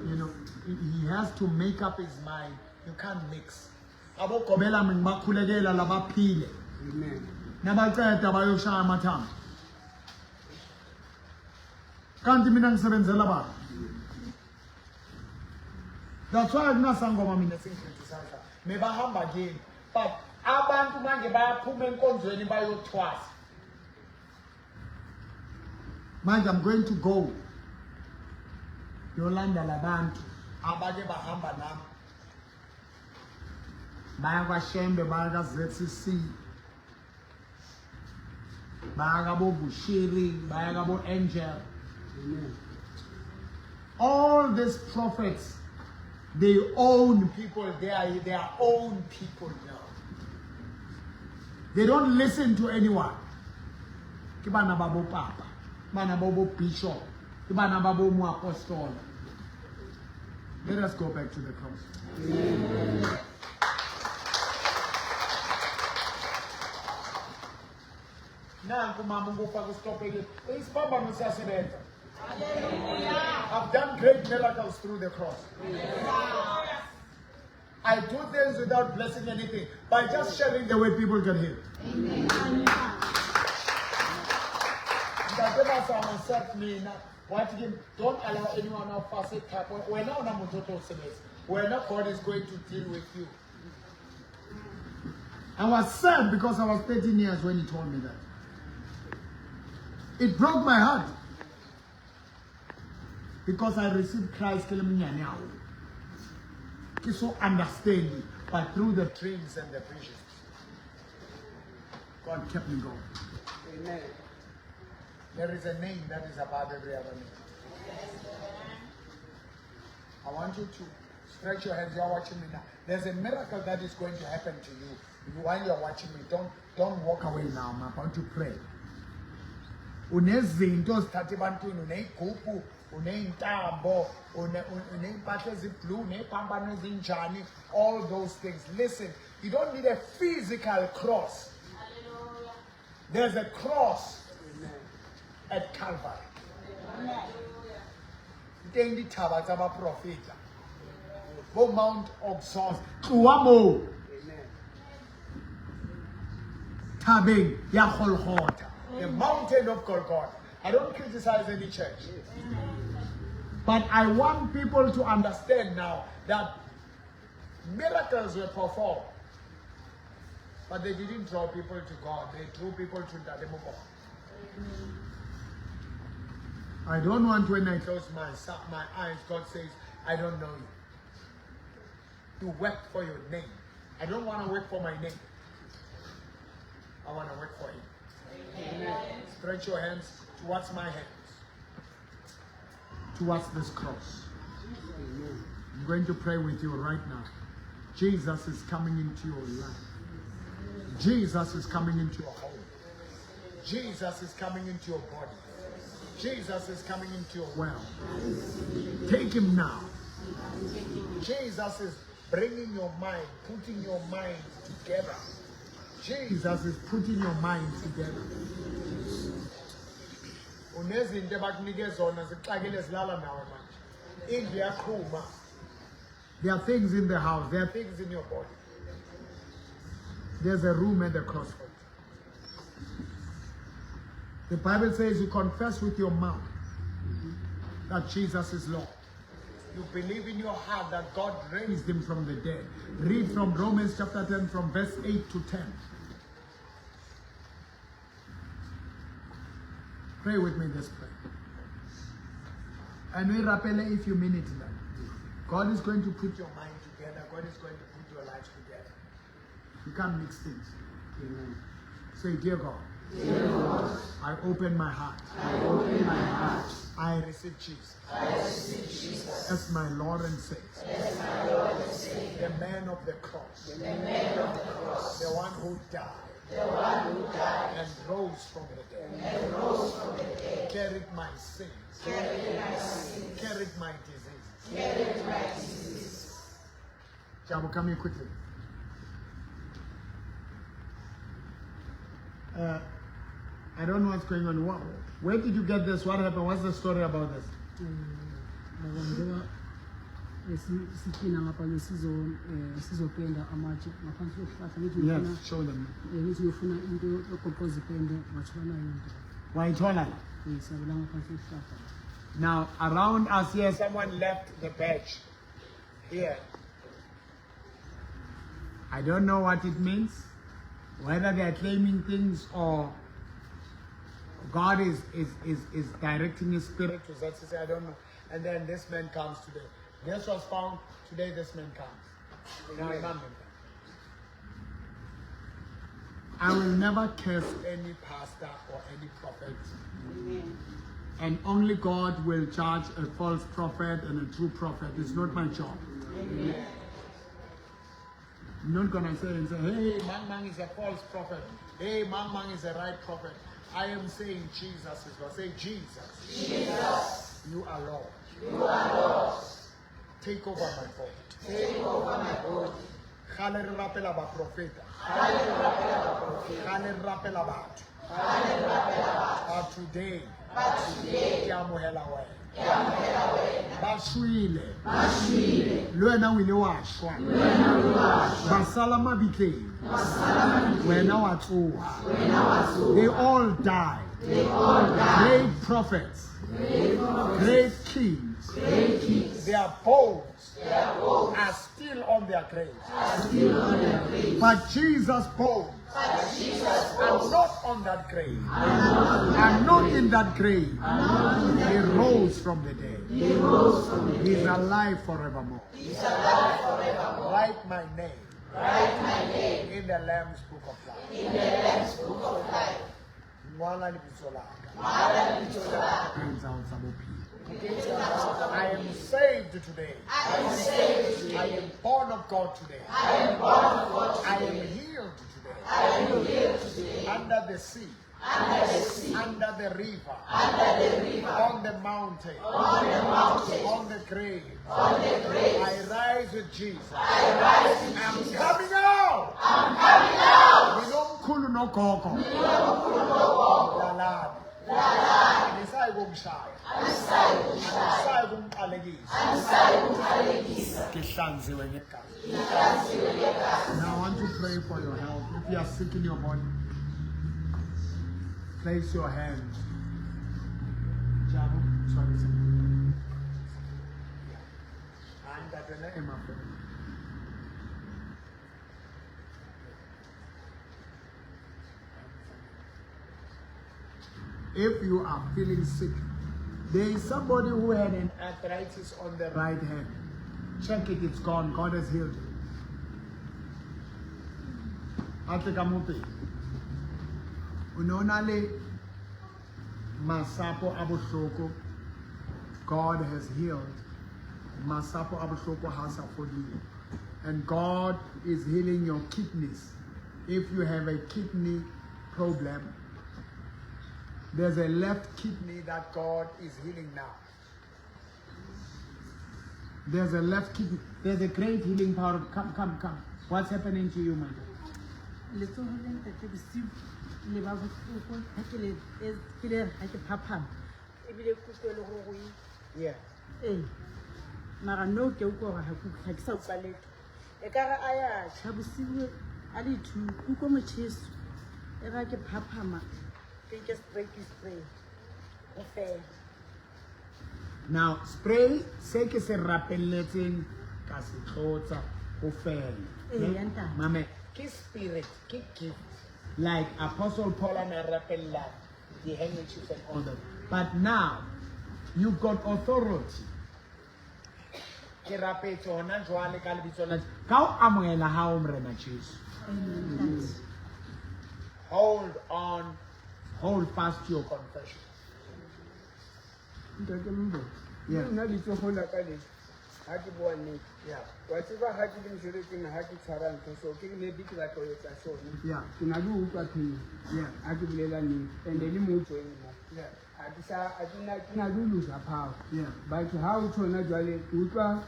You know, he has to make up his mind. You can't mix. Abogqobela ngibakhulekela labaphile. Amen. Nabaqeda bayoshaya amathambo. Kanti mina ngisebenzela bani? That's why kunasangoma mina sengidlulisa. Mebahamba kini. But abantu manje bayaphuma enkonzweni bayothwasa. Manje I'm going to go. Yolanda labantu abake bahamba nami. Baya kwaShembe, baya kaZCC. Baya kabo Bushiri, baya kabo Angel. Amen. All these prophets, they own people. They are their own people now. They don't listen to anyone. Kibana babo papa, kibana babo bishop, kibana babo mu apostle. Let us go back to the cross. Amen. Nanku mama ngofaka stop again. Isibamba nosiyasebenza. Hallelujah. I've done great miracles through the cross. I do things without blessing anything, by just sharing the way people can hear. Amen. Don't allow anyone else to say tap. We're not on We're not God is going to deal with you. I was sad because I was 13 years when he told me that. It broke my heart. Because I received Christ so understanding, but through the dreams and the visions, God kept me going. Amen. There is a name that is above every other name. I want you to stretch your hands. You are watching me now. There's a miracle that is going to happen to you while you are watching me. Don't walk away now. I'm about to pray. Unezinto zithatha ebantwini, uneyigubhu, uneyintambo, uneyimpahla eziblu, uneyiphambano ezinjani, all those things. Listen, you don't need a physical cross. Hallelujah. There's a cross Amen. at Calvary. Amen. Teng dithaba tsa baprofeta. Bo Mount Oxos. Tuamo. Amen. Tabing. Ya Golgotha. The mountain of Golgotha. I don't criticize any church. But I want people to understand now that miracles were performed. But they didn't draw people to God. They drew people to Dademoko. I don't want when I close my eyes, God says, I don't know you. You work for your name. I don't want to work for my name. I want to work for Him. Amen. Stretch your hands towards my hands. Towards this cross. Amen. I'm going to pray with you right now. Jesus is coming into your life. Jesus is coming into your home. Jesus is coming into your body. Jesus is coming into your well. Take Him now. Jesus is bringing your mind, putting your mind together. Jesus is putting your mind together. Unezinto abakunike zona zixakile zilala nawe manje. Indlu yaqhuma. There are things in the house. There are things in your body. There's a room at the crossroads. The Bible says you confess with your mouth that Jesus is Lord. You believe in your heart that God raised Him from the dead. Read from Romans chapter 10 from verse 8 to 10. Pray with me this prayer. And we rappel if you mean it that. God is going to put your mind together. God is going to put your life together. You can't mix things. Amen. Say, dear God. Dear God, I open my heart. I open my heart. I receive Jesus. I receive Jesus as my Lord and Savior. As my Lord and Savior. The man of the cross. The man of the cross. The one who died. The one who died and rose from the dead. And rose from the dead. Carried my sins. Carried my sins. Carried my disease. Carried my disease. Jabu, come here quickly. I don't know what's going on. Where did you get this? What happened? What's the story about this? Yes, show them. Why taller? Now, around us here, someone left the badge here. I don't know what it means, whether they are claiming things or God is directing His spirit to that. I don't know. And then this man comes today. This was found today. This man comes. Now, I will never curse any pastor or any prophet. Amen. And only God will judge a false prophet and a true prophet. It's not my job. Amen. I'm not gonna say, hey, Mang is a false prophet. Hey, Mang is a right prophet. I am saying Jesus is Lord. Say Jesus. Jesus. You are Lord. You are Lord. Take over my body. Take over my body. Khale re rapela ba profeta. Khale re rapela ba profeta. Khale re rapela batho. Khale re rapela batho. Today. Ke amohela wena. Ke amohela wena. Ba shwile. Ba shwile. Le wena o ile wa shwa. Le wena o ile wa shwa. Ba sala mabitleng. Ba sala mabitleng. Wena wa tsoha. Wena wa tsoha. They all died. They all died. Great prophets. Great kings. Great kings. Their bones are still on their graves. But Jesus' bones are not on that grave. Are not in that grave. He rose from the dead. He is alive forevermore. Write my name in the Lamb's Book of Life. I am saved today. I am born of God today. I am healed today. Under the sea. Under the river. On the mountain. On the grave. I rise with Jesus. I'm coming out. Minomkhulu nogogo. Lalani. Anisayi kungishaya. umqalekisa ke hlanziwe ngegazi. Now I want to pray for your health. If you are sick in your body, place your hand. Jabu, sorry, sir. And that the name of it. If you are feeling sick, there is somebody who had an arthritis on the right hand. Check it, it's gone. God has healed you. Atekamupe. Unonale masapo abushoko. God has healed. Masapo abushoko has afforded you. And God is healing your kidneys. If you have a kidney problem, there's a left kidney that God is healing now. There's a left kidney. There's a great healing power. Come. What's happening to you, my dear? Yeah. Mara no ke uko ga ha ke sa utlwaletso e ka ga aya tshabosiwe a le thu uko mocheso e ga ke phaphama ke spray go fair. Now spray se ke se rapelletseng ka se tlotsa go fela. Mame ke spirit ke gift like Apostle Paul and rappella the handkerchiefs and all that. But now you've got authority. Ke rapetse hona jwale ka lebitso la ka o amoela ha o mrena Jesu. Hold on. Hold fast to your confession. Yeah. Nna di tsogola ka le ha ke bua nnete. Yeah. Wa tseba ha ke le mosebetsing ha ke tshwara ntho so ke maybe ke batla ho etsa sone. Yeah. Ke na le ho utlwa pheng. Yeah. Ha ke bolela nnete and le motho e mo. Yeah. Ha ke na le lose power. Yeah. But ha o tshwana jwale ke utlwa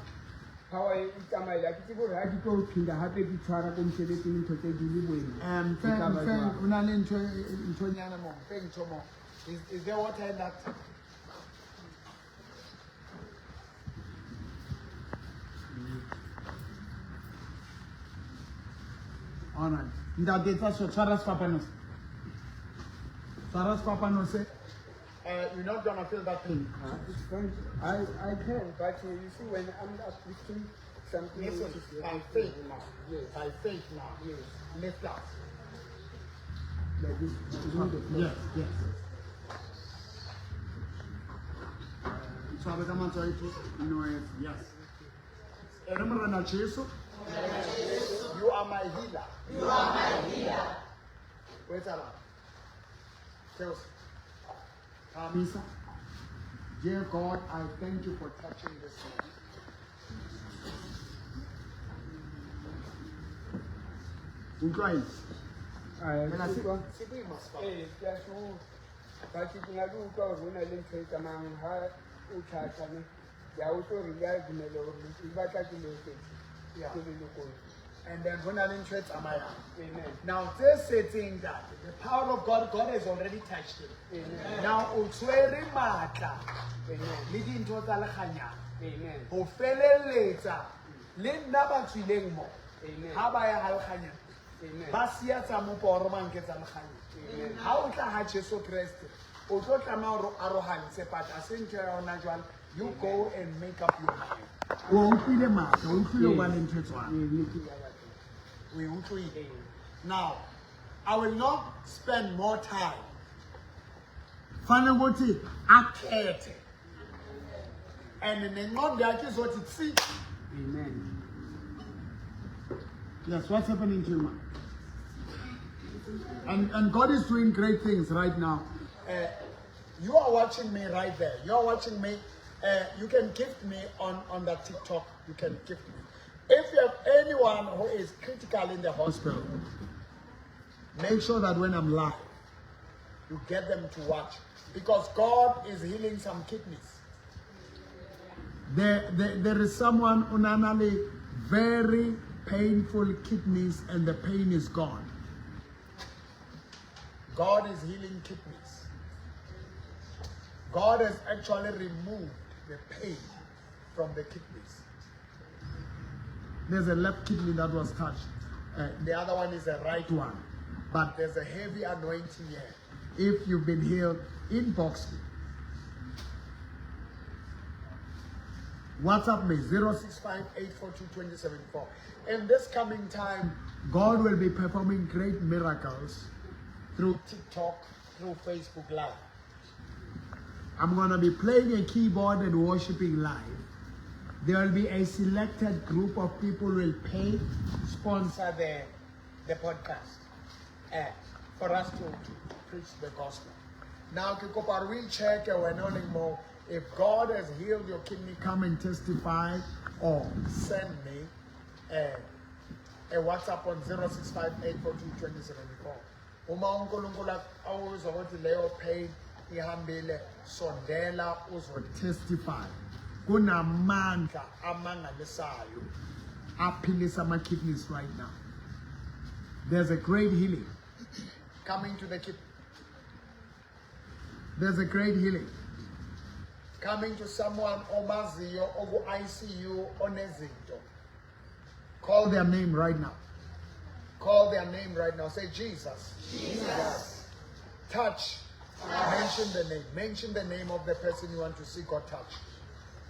power e tsamaela ke tsebo ha di tlo phinda hape di tshwara ko mosebetsing ntho tse di le boima. Is there water in that? All right. You're not gonna feel that pain. It's fine. I can, but you see when I'm uplifting something. Listen, by faith now. Yes. By faith now. Yes. Lift up. Like this. Yes, yes. So I become a joy to yes. Remember Jesus? You are my healer. You are my healer. Wait a minute. Chelsea. Kamisa. Dear God, I thank you for touching this man. Utlwa But you can do go when I didn't take a man high Uchatani. The auto relied in the Lord, but I can look it. and then when I didn't am I? Amen. Now they're saying that the power of God has already touched him. Amen. Now utswere matla Amen. le dintho tsa lekganyana Amen. ho feleletsa le nna ba tswileng mo Amen. ha ba ya ha lekganyana Amen. ba sia tsa moporo ba nke tsa lekganyana ha o tla ha Jesu Kriste o tlo tlama hore arohantse but a se ntho ya rona jwale you go and make up your mind o utlwile matla o utlwile ba le ntho tswana we utlwile. Now I will not spend more time fanele ukuthi akhethe and nengqondo yakhe izothi tsi. Amen. Yes, what's happening to you, man? And God is doing great things right now. You are watching me right there. You are watching me. You can gift me on that TikTok. You can gift me. If you have anyone who is critical in the hospital, make sure that when I'm live, you get them to watch. Because God is healing some kidneys. There is someone unanali very painful kidneys and the pain is gone. God is healing kidneys. God has actually removed the pain from the kidneys. There's a left kidney that was touched. The other one is a right one. But there's a heavy anointing here. If you've been healed, inbox me. WhatsApp me 065-842-2074. In this coming time, God will be performing great miracles through TikTok, through Facebook Live. I'm going to be playing a keyboard and worshiping live. There will be a selected group of people who will pay, sponsor the podcast for us to preach the gospel. Now, Kikopa, we check we're not more. If God has healed your kidney, come and testify or send me a WhatsApp on 065-842-2074. Uma uNkulunkulu awuzwa ukuthi leyo pain ihambile, sondela uzwo testify. Kunamandla amangalisayo aphilisa ama kidneys right now. There's a great healing coming to the kidney. There's a great healing coming to someone omaziyo oku ICU onezinto. Call their name right now. Call their name right now. Say Jesus. Jesus. Touch. Mention the name. Mention the name of the person you want to see God touch.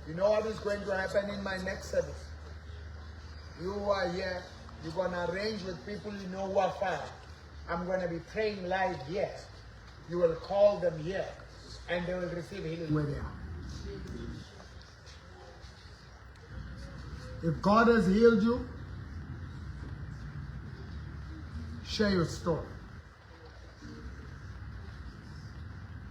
You know what is going to happen in my next service? You are here. You're going to arrange with people you know who are far. I'm going to be praying live here. You will call them here and they will receive healing where they are. If God has healed you, share your story.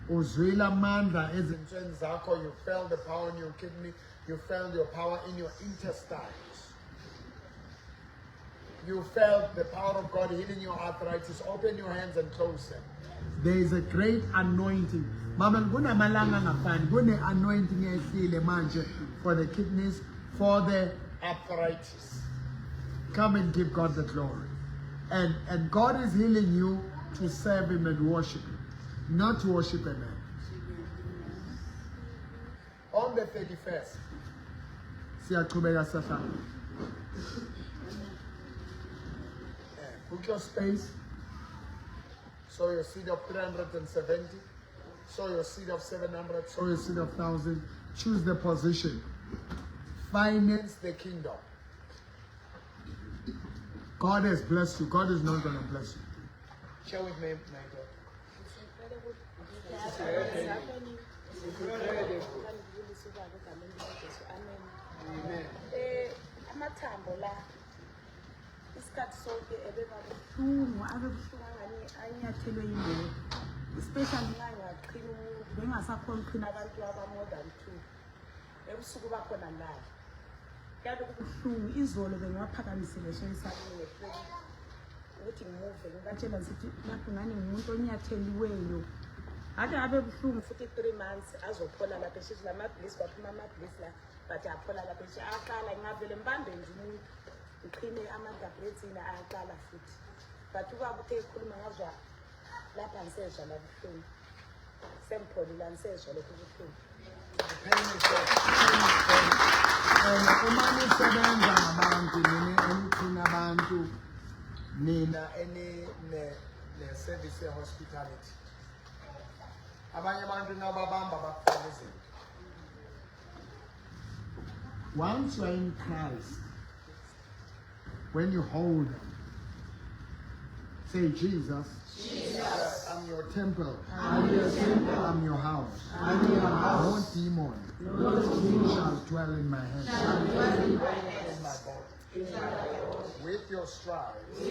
Uzwila mandla ezintweni zakho, you felt the power in your kidney, you felt your power in your intestines. You felt the power of God healing your arthritis. Open your hands and close them. There is a great anointing. Mama, kunamalanga ngaphandle, kune anointing ehlile manje for the kidneys, for the arthritis. Come and give God the glory. And God is healing you to serve Him and worship Him, not to worship a man. On the 31st, book your space. Sow your seed of 370. Sow your seed of 700. Sow your seed of 1,000. Choose the position. Finance the kingdom. God has blessed you. God is not going to bless you. Share with me, my daughter. Amathambo la isikhathi sonke ebebabuhlungu abebuhlungu angani anyathelwe yimbewu, especially nxa ngaqhina umuntu bengasakhona ukuqhina abantu more than 2 ebusuku bakhona lala kuyabe kubuhlungu. Izolo bengiwaphakamisile eshayisanile ukuthi ngimuve ngibatshela ngithi lapho ngani ngumuntu onyatheliweyo ade abe buhlungu futhi 3 months azophola lapha eshithi lamablisi kwaphuma amablisi la but aphola lapha eshi aqala ngavele mbambe nje umuntu ngiqhine amadabretsina aqala futhi but ubaba uthe ekhuluma ngazwa lapha ngisezwa la buhlungu sempholile ngisezwa lokho buhlungu. Uma nisebenza ngabantu nikhina abantu nina ne-service ye-hospitality, abanye abantu nababamba bakufaka izinto. Once you are in Christ, when you hold them, say, Jesus, Jesus, I'm your temple. I'm your temple. I'm your house. I'm your house. No demon shall dwell in my head. In my body. With your stripes, I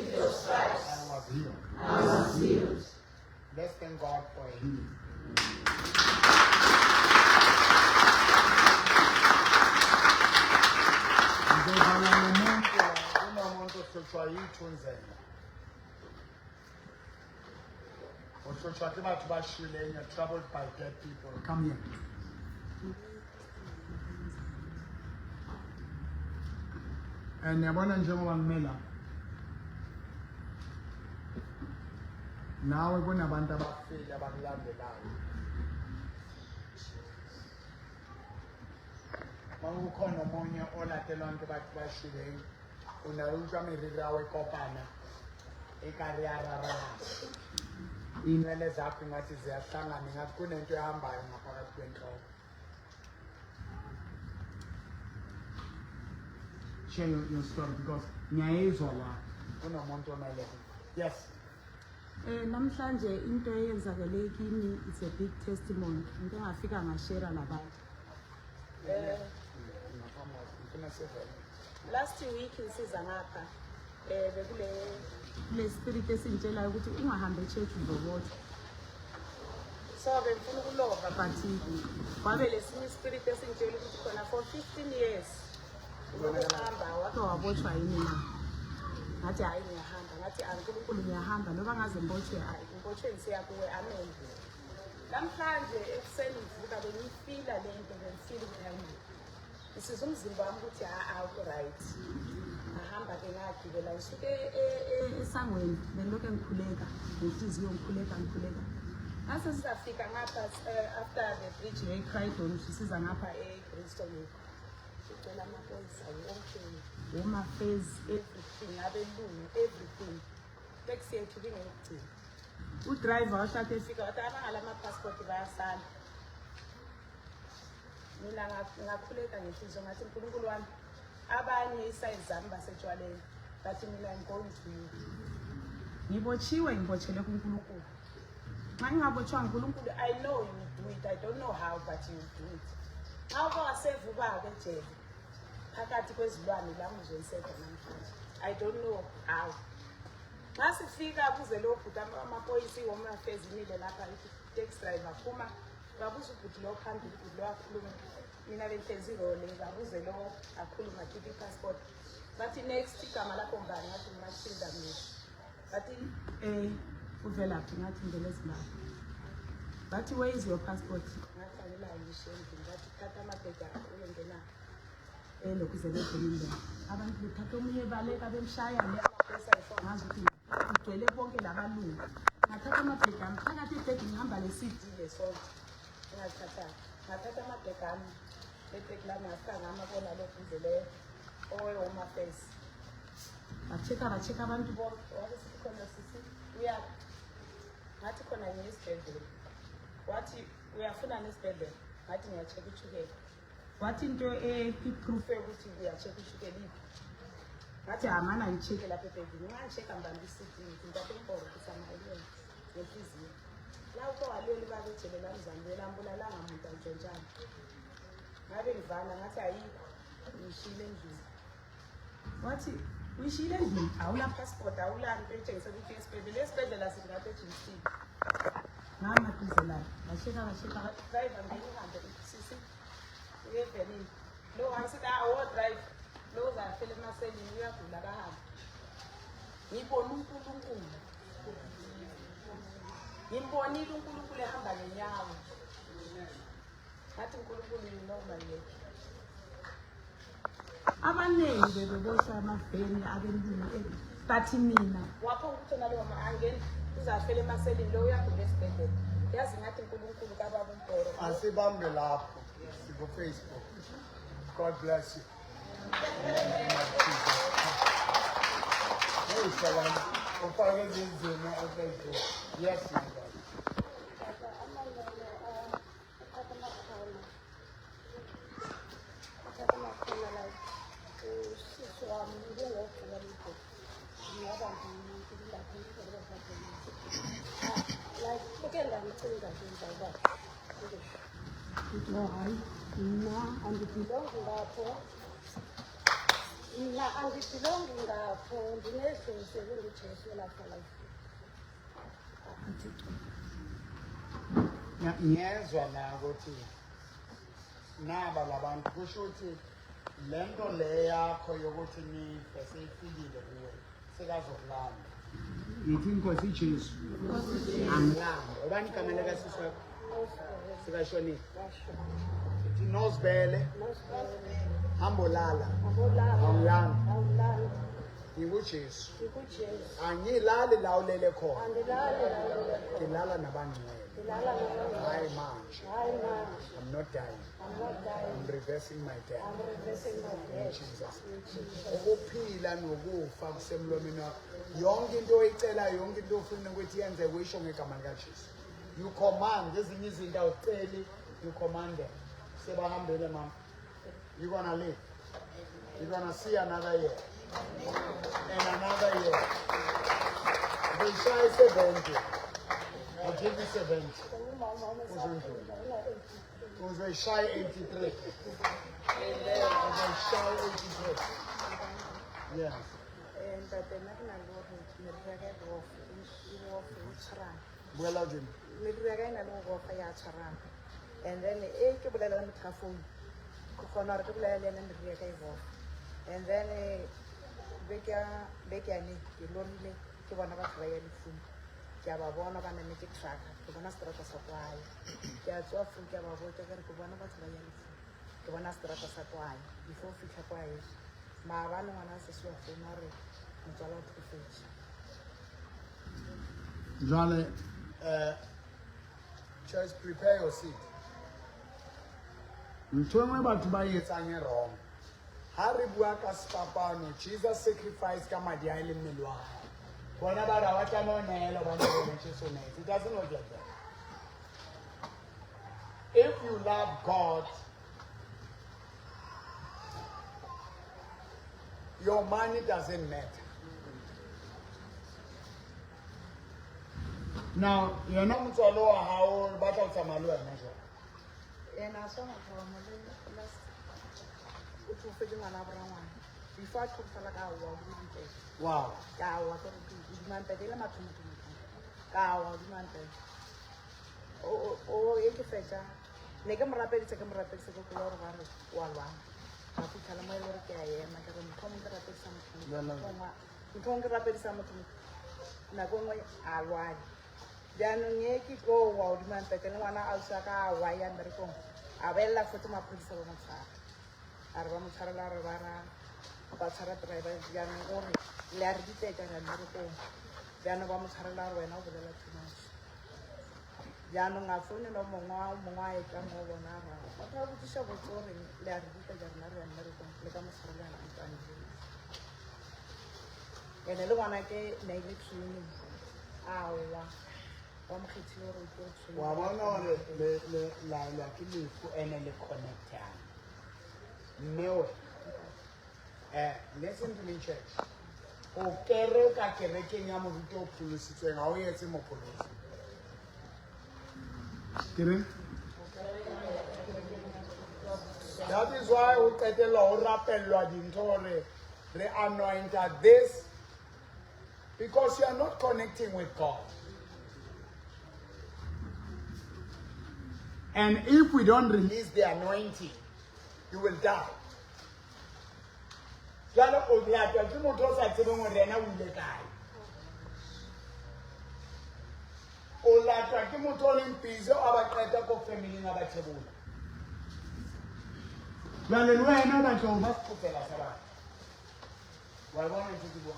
was healed. Let's thank God for healing. You're troubled by dead people. Come here. And yabona njengoba ngimela nawe kunabantu abafile abakulandelayo. Mawukhona omunye olatelwang ke batho ba shileng o na le utlwa meriri ya we kopana e ka re ya rarana inwele zakho ngathi ziyahlangana ngathi kunento ehambayo ngaphakathi kwenhloko. Share your story because ngiyayizwa la kunomuntu omele. Yes. Namhlanje into eyenzakele kimi is a big testimony. Into engafika ngashare labantu. Last week ngisiza ngapha bekule spirit esintshela ukuthi ungahambe e-church uzobotshwa. So bengifuna ukulova but kwabe lesinye spirit esintshela ukuthi khona for 15 years ukuhamba wakhe wabotshwa yini na. Ngathi hayi ngiyahamba, ngathi uNkulunkulu ngiyahamba noma ngaze ngibotshwe hayi ngibotshwe ngisiya kuwe, amen. Namhlanje ekuseni ngivuka bengifila lento, bengifila ukuthi isiza umzimba wami ukuthi right. Ngahamba ke ngagibela ngisuke esangweni bengilokhu ngikhuleka ngenhliziyo ngikhuleka. Ngase sizafika ngapha after the bridge eCrydon sisiza ngapha eBristol. Sicela amaphoyisa wonke, Face, everything, abelungu, everything. Taxi yethu bingekugcina. Udriver wahlala efika wathi abangala ama-passport bayasala. Mina ngakhuleka ngenhliziyo ngathi uNkulunkulu wami abanye isize zami basetshwaleni bathi mina I'm going to you. Ngibotshiwe ngibotshele kuNkulunkulu. Xa ngingabotshwa uNkulunkulu, I know you will do it. I don't know how, but you will do it. How kwaseva ubaba ejele phakathi kwezilwane la ngizonisetha namhlanje. I don't know how. Ngasifika kuze lo bhuti amaphoyisa iHome Affairs imile lapha i-taxi driver phuma babuza ubhuti lo phambili, ubhuti lo akhuluma. Mina benhlezi role babuze lo akhuluma khipha i-passport. Bathi next igama lakho ngani? Ngathi Mashinda mina. Bathi uvelaphi? Ngathi ngivela eZimbabwe. Bathi where is your passport? Ngathi la yisheni. Bathi thatha amabhega uyongena lokhu zelebheni. Abantu bethatha omunye baleka bemshaya le amaphoyisa ngazi ukuthi ugcwele bonke labalungu. Ngathatha amabhega ami phakathi ebhegi ngihamba le-CD le-salt. Ngathatha amabhega ami lebhegi lami ngafika ngamabona lokhu uzele owe-Home Affairs. Bacheka abantu bonke. Wathi sithi khona sisi uyaphi? Ngathi khona ngisibhedlela. Wathi uyafuna nesibhedlela? Ngathi ngiyacheka ushukela. Wathi into i-proof ukuthi uyacheka ushukela iphi? Ngathi amana ngicheke lapha ebhedini. Ngangisheka ngibamba i-CD ngithathe imboro kusamayeleni ngenhliziyo. La uko waleli babejele lamzambela ambulalanga umuntu antshontshana. Ngabe ngivala ngathi ayikho ngishile endlini. Wathi uyishile endlini? Awula passport, awula nto etshengisa ukuthi esibhedlela. Esibhedlela sithi ngapha ejinsini. Ngamaduzela basheka driver ngihambe sisi uyevenini. Lo wasithi awo drive lo uzafela emaselini uyagula kahamba. Ngibona uNkulunkulu. Ngimbonile uNkulunkulu ehamba ngenyawo. Ngathi uNkulunkulu normal yethu. Abaningi bebeboshwa amaveni abelungu bathi mina wapho ukuthi nalo mama angeni uzafela emaselini lo uyagula esibhedlela. Yazi ngathi uNkulunkulu kababa uMboro. Asibambe lapho siku Facebook. God bless you. Yes, my God. Ngiyezwa la ukuthi naba labantu kusho ukuthi lento le yakho yokuthi nife seyifikile kuwe sekazokulanda. Ngithi inkosi iJesu angilanga. Obani igama likasisi wakho? Sikashonile. Ithi Nosibele hambolala awulanga. NginguJesu. Angilali la ulele khona. Ngilala nabangcwele. Hayi manje. I'm not dying. I'm reversing my death. In Jesus' name. Ukuphila nokufa kusemlomeni wakho. Yonke into oyicelayo, yonke into ofuna ukuthi yenze uyisho ngegama likaJesu. You command, ezinye izinto awuceli, you command them. Sebahambele mama. You're gonna live. You're gonna see another year. And another year. They shall 70. I'll give you 70. Because they shy 83. They shy 83. Yes. And that the national law Well, I didn't. and then ke bolela le motafong go kgona gore ke bolela le ene meria ka evofa and then bekane ke lorile ke bona batho ba ya lefung ke a ba bona ba nametse trucka ke bona seterata sa kwae ke a tswa fo ke a ba botsa kare ke bona batho ba ya lefung ke bona seterata sa kwae before fitlha kwae maabane ngwana a sesiwa fona gore motswala o tlhofetse Jale, church, prepare your seat. Ntshwe batho ba etsang e wrong. Ha re bua ka sepapano, Jesus sacrificed ka madi a ile mmele wa hae. Bona ba ra wa tla no neela ba ne Jesu ne. It doesn't work like that. If you love God, your money doesn't matter. Now, you're not going to allow how about out some allow measure. and I saw my mama last to figure on Abraham before I took like our Wow. Kawa ko di man pede la mathumo kawa di man pede o e ke fetsa ne ke morapeditse ko gore ba re wa lwa ga fitlhela mo e le gore ke a ema ke re motho ke rapedisa motho ke rapedisa motho nako nngwe a lwadi jaanong e ke ko wa o di man pede le ngwana a usa ka wa ya mmerekong a belela fote maphodisa ba mo tshwara a re ba mo tshwarela re ba ra ba tshwara driver jaanong gore le a re diteka ra mmerekong jaanong ba mo tshwarela re wena o bolela too much jaanong a founela mongwe a etla mo bona ra batho ba botsisa botse gore le a re diteka rena re ya mmerekong le ka mo tshwarela a ditane ene le ngwana ke naile training awa wa mo kgethile gore o tlo training Wa bona gore le la ke lefu ene le connectang. Mme listen to me, church. O kere ka kerekeng ya moruti o pholositsweng ga o etse mopholosi. Kere? That is why o qetella o rapellwa dintho gore re anointa this because you are not connecting with God. And if we don't release the anointing, you will die. Jalo o latwa ke motho o sa tsebeng gore yena o ile kae. O latwa ke motho o leng busy o ba qeta ko family nga ba thebola. Jalo le wena ba tlo ba sekopela sa batho. Wa bona ntse ke bua.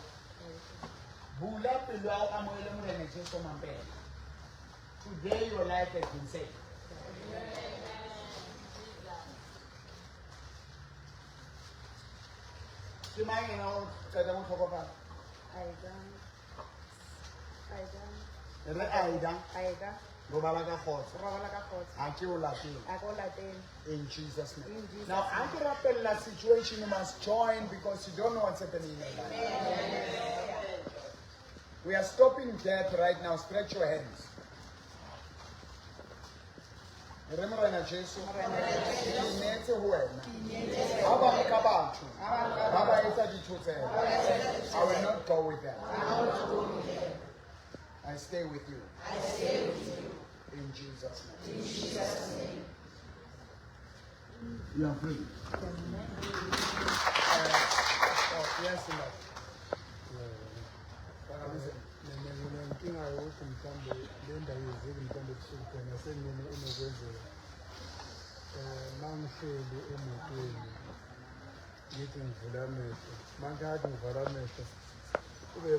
Bula pelo ya o amoele Morena Jesu mampela. Today your life has been saved. Ke mang ena o qeta mo tlhokofala? Aida Re Aida. Robala ka kgotso. robala ka kgotsa Ha ke o lapeng. a ko lateng In Jesus' name. In Jesus' Now, name. after that situation, you must join because you don't know what's happening in your life. We are stopping death right now. Stretch your hands. Remorena Jesu. Inetse ho wena. Ha ba ka batho. Ba ba etsa ditho tsena. I will not go with them. I stay with you. In Jesus' name. You are free. Yes, Lord. Inkinga yokuthi mhlawumbe le ndawo yezeki mhlawumbe kusukhona senini inokwenzeka mangihleli emotweni ngithi ngivula amehlo mangathi ngivala amehlo kube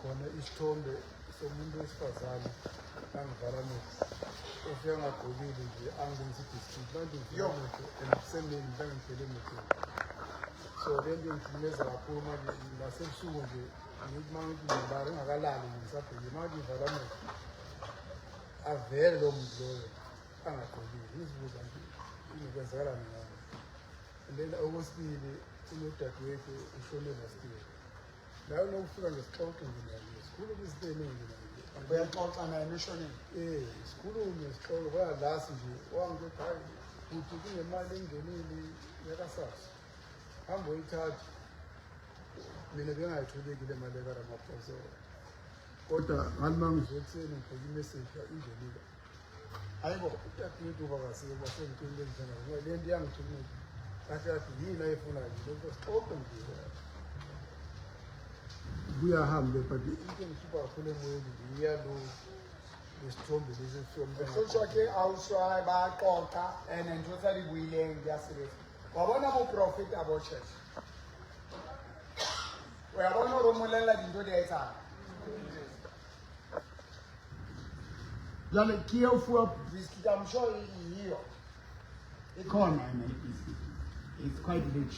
khona isithombe somuntu wesifazane angivala mehlo ufike ngagqokile nje angibonisa ibhiskiti manje Yo. ngivula and kusemini mhlawumbe ngivele emehlweni so le nto ingihlukumeza kakhulu manje ngasebusuku nje ngithi uma ngithi ngibala ungakalali nje ngisabhekile uma ngithi ngivala amehlo avele lowo muntu loyo angagqokile ngizibuza nje ingokwenzakalani ngami and then okwesibili unodadewethu ushone last year la unokufika ngesixoxo nje naye sikhulu kwizinto ey'ningi naye Uyaxoxa naye nishonile. sikhulume sixoxe kwalasi nje wangithi hayi kuthi kunemali engenile yakasasa hambe uyithatha mina bengayitholekile imali ekaramaphosa kodwa ngathi uma ngivuka ekuseni ngibheka imeseji ingenile Hayibo. udadewethu ubakasibo basengicela enjengayo le nto iyangithulumeza kahle kahle yini ayifunayo le nto sixoxe nje kuyahambe but into engihlupha kakhulu emoyeni nje iyalo lesithombe lesi Futhi ke awuswaye baxoxa and ntotsa di buileng dia sebetsa. Wa bona bo prophet abo church. Wa bona ro molella dinto di a etsana. Jale ke o fuwa Biscuit I'm sure hiyo. ikhona ene ibhiskiti. It's quite rich.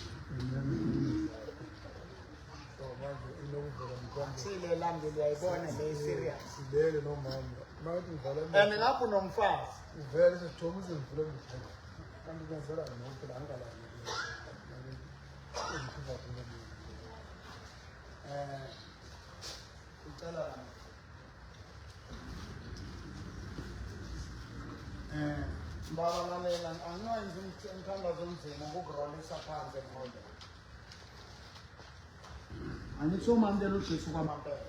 so manje inokuvela mkhombe Sile lambe liyayibona le serious. silele nomama makuthi ngivala And ngapu nomfazi. uvele sesithoma izimvulo emkhulu kanti kwenzela nonke la angalali engikhupha khona Ucela la. Baba lalela anginoyenza umthandazo onzima ukugrolisa phansi ngqondo. Angisomandela uJesu kwamapela.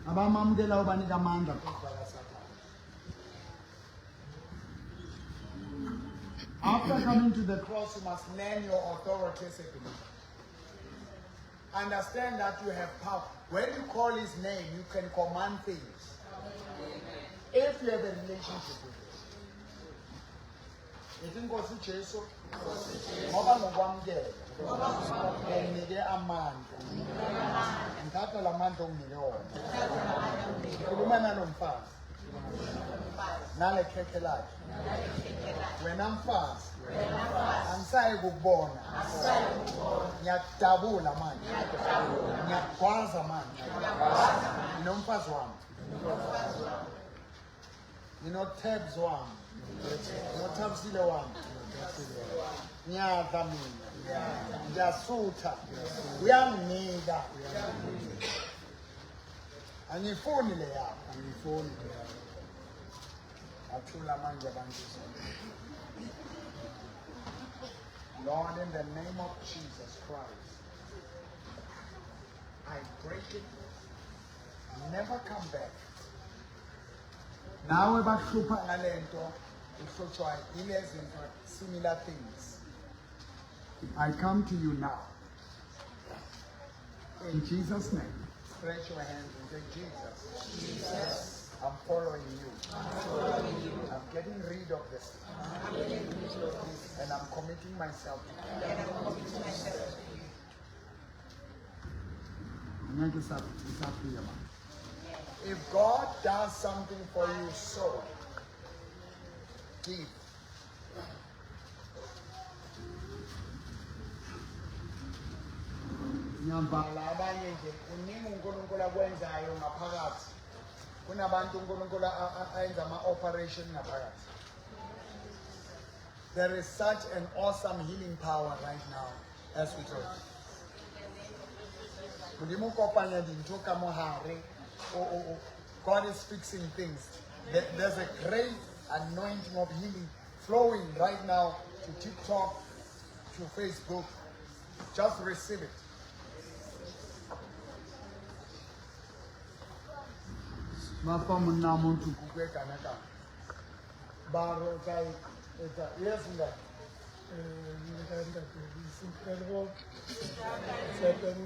Abamamukela ubanika amandla Ukubhala Satan. after coming to the Cross, you must learn your authority as a believer. Understand that you have power. When you call his name, you can command things. If you have a relationship with him. Ithi Nkosi Jesu ngoba ngokwamkela nginike amandla ngithatha la mandla onginike wona khuluma nalo mfazi nale khekhe lakhe wena mfazi angisayi kukubona ngiyakudabula manje ngiyakugwaza manje nginomfazi wami nginoThabs wami nginoThabisile wami ngiyadla mina ngiyasutha uyanginika angifuni le yakho angiyifoni athula manje abantu Lord, in the name of Jesus Christ, I break it, never come back. nawe bahlupha Ngalento, uhlutshwa ilezi similar things. I come to you now in Jesus name. Stretch your hands and say, Jesus, I'm following you. I'm getting rid of this. And I'm committing myself to you. Ngeke isafika manje. If God does something for you, so give. Ngiyavala Abanye nje kuningi uNkulunkulu akwenzayo ngaphakathi. Kunabantu uNkulunkulu ayenza ama-operation ngaphakathi. There is such an awesome healing power right now as we talk. Modimo o kopanya dintho ka mo hare. God is fixing things. There's a great anointing of healing flowing right now to TikTok, to Facebook. Just receive it. bafa monna muntu Kukwe kanaka. Baro kai eta yes nga. It's incredible. Certain,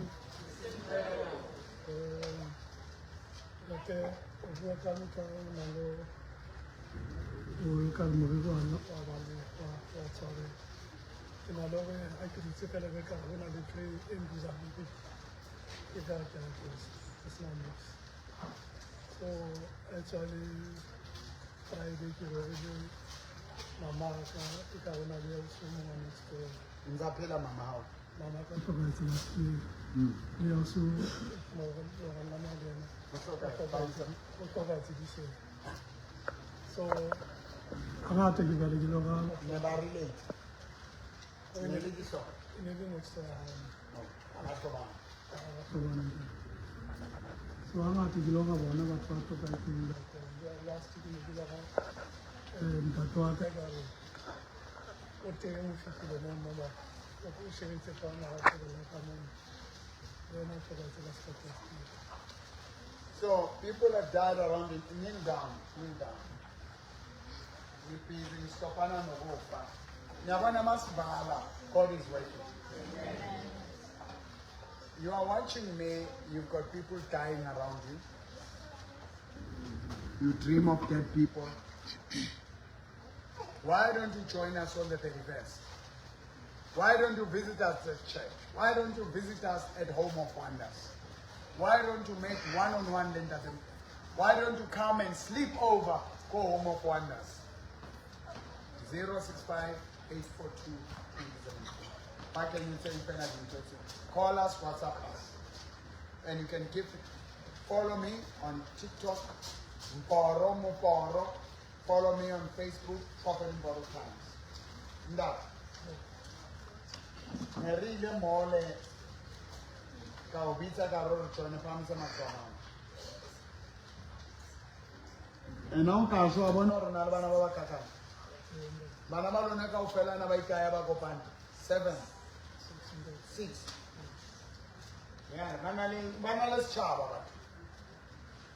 So actually Friday ke re le mama ka e ka bona le so mo next door. Nzaphela mama hao. Mama ka property last year. We also no la ma le na. Property this year. So Rata ke ba le ke lo ga Ne ba rile. Ne le diso. ne be next door. Ana to ba. So I'm to go over one of our property last week. But what I got what they don't fit the number of who sharing the phone out to the common. Then I forgot to last property. So people have died around it. Kneel down, kneel down. Repeating, stopana no go. Nyabana masbala. God is waiting. You are watching me, you've got people dying around you. You dream of dead people. Why don't you join us on the 31st? Why don't you visit us at church? Why don't you visit us at Home of Wonders? Why don't you make one-on-one entertainment? Why don't you come and sleep over, go Home of Wonders? 065-842-2017. Call us, WhatsApp us. And you can follow me on TikTok, Mporo Muporo. Follow me on Facebook, Prophet Mporo Times. Nda. Nerile mole ka ubitsa ka ro tsone pamse matswana. Ena o ka so bona rona le bana ba ba kakana. Bana ba lona ka ofela na ba ikaya ba kopana. 7 6. Yeah, bana le setšhaba batho.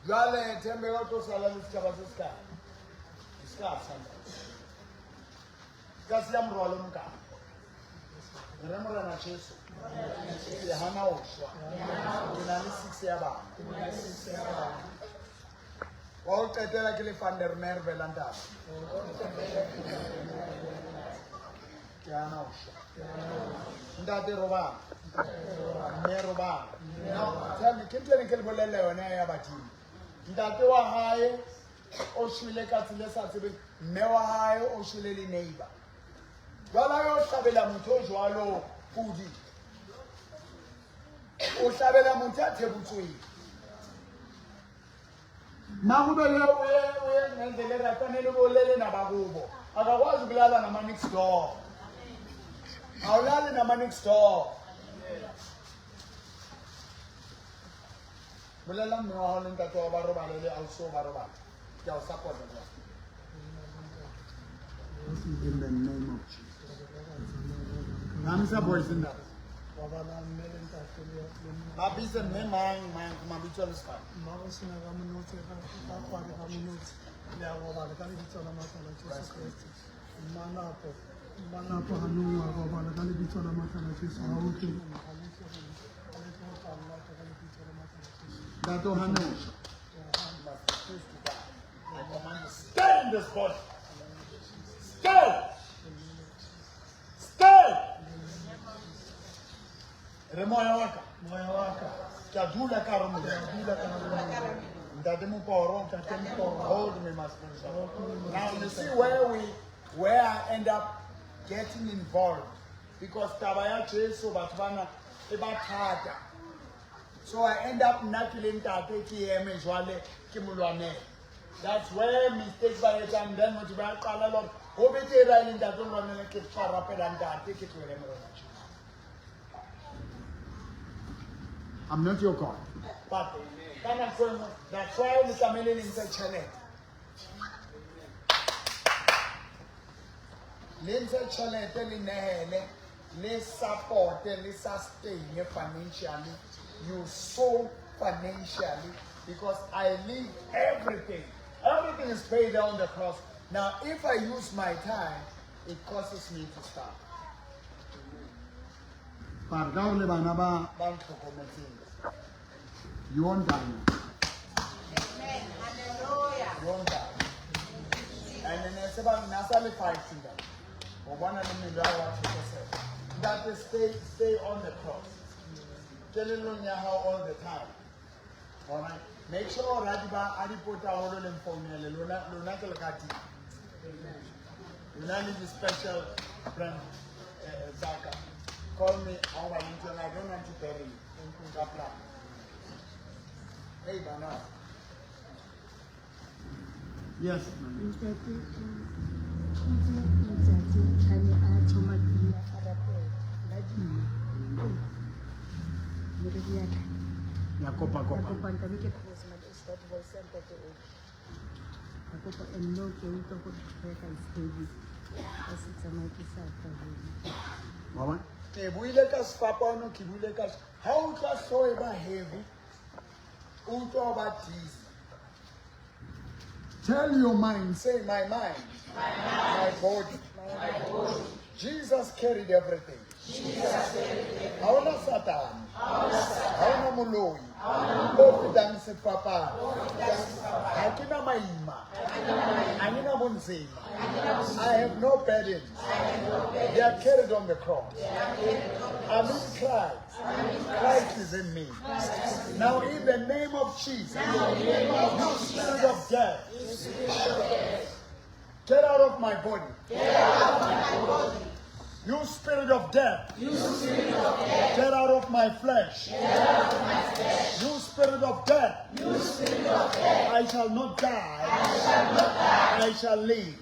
Jwale tembe ba tlo sala le setšhaba se ska. Ska sanda. Ka sia morwalo mka. Re morana Jesu. Ya hana o shwa. Ina le 6 ya ba. Wa o qetela ke le Van der Merwe landa. Ke hana o shwa. Ndate robana. Mme robana. No, tell me, ke tle ke le bolelle yona ya badimo. Ndate wa hae o shwele ka tsile sa tsebe, mme wa hae o shwele le neighbor. Jwala yo hlabela motho o jwalo pudi. O hlabela motho a thebutsweng. Makube le o ngendele ratane le bolele na bakubo. Akakwazi ukulala nama next door. Awulali nama next door. Bolela mme wa hao le ntate wa ba robale le auso ba robala. Ke a o support nna. In the name of Jesus. Namisa boys in that. Mabise mme mang mabitso le ska. Mabusina ga monotse ga kware ga monotse. Le a go bala ka le bitso la matsala Jesu Christ. Manapo hanu wa go bala ka le bitso la matsala Jesu ha o ke. Dato hanu. Stay in this body. Stay. Stay. Remoya waka. Kadula karomu. Ndade muporo. Hold me, my sponsor. Now you see where I end up getting involved, because tabaya Jesu batwana ebathata. So I end up knuckling tate KM jwale ke mulwane. That's where mistakes by the time then what ba qala lo ho bete ra ile ntate lwana ke tshwara pela ntate ke tlwele mo rona. I'm not your God. But that's why we come in the channel. Lindsay channel le support, le sustain financially. You sow financially because I leave everything. Everything is paid on the cross. Now, if I use my time, it causes me to stop. You won't die now. Amen. Hallelujah. You won't die. And then it's about Nasali fighting them. Or one of them that is stay on the cross. Hallelujah all the time. Alright? Make sure Radiba Adipota Olo and Formula Lunacal Kati. Luna is a special friend, Zaka. Call me on my internet. I don't want to bury you. Kapla. Hey, Bana. Yes, Mama? How class so about heavy? About this. Tell your mind, say my mind, my body. Jesus carried everything. Hauna Satan, hauna muloi, ofidang se papa, hakina maima, anina bunzima. I have no burden. They are carried on the cross. I'm in Christ. Christ is in me. Now, in the name of Jesus, you spirit of death, get out of my body. You spirit of death, get out of my flesh. You spirit of death, I shall not die. I shall live.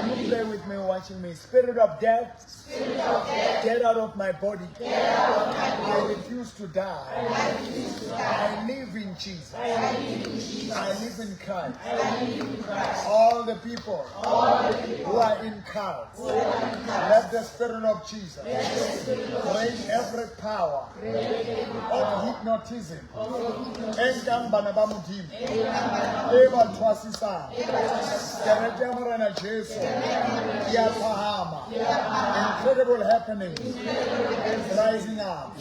You play with me, watching me. Spirit of death, get out of my body. I refuse to die. I live in Jesus. I live in Christ. All the people who are in Christ, let the Spirit of Jesus break every power of hypnotism. Incredible happening is rising up.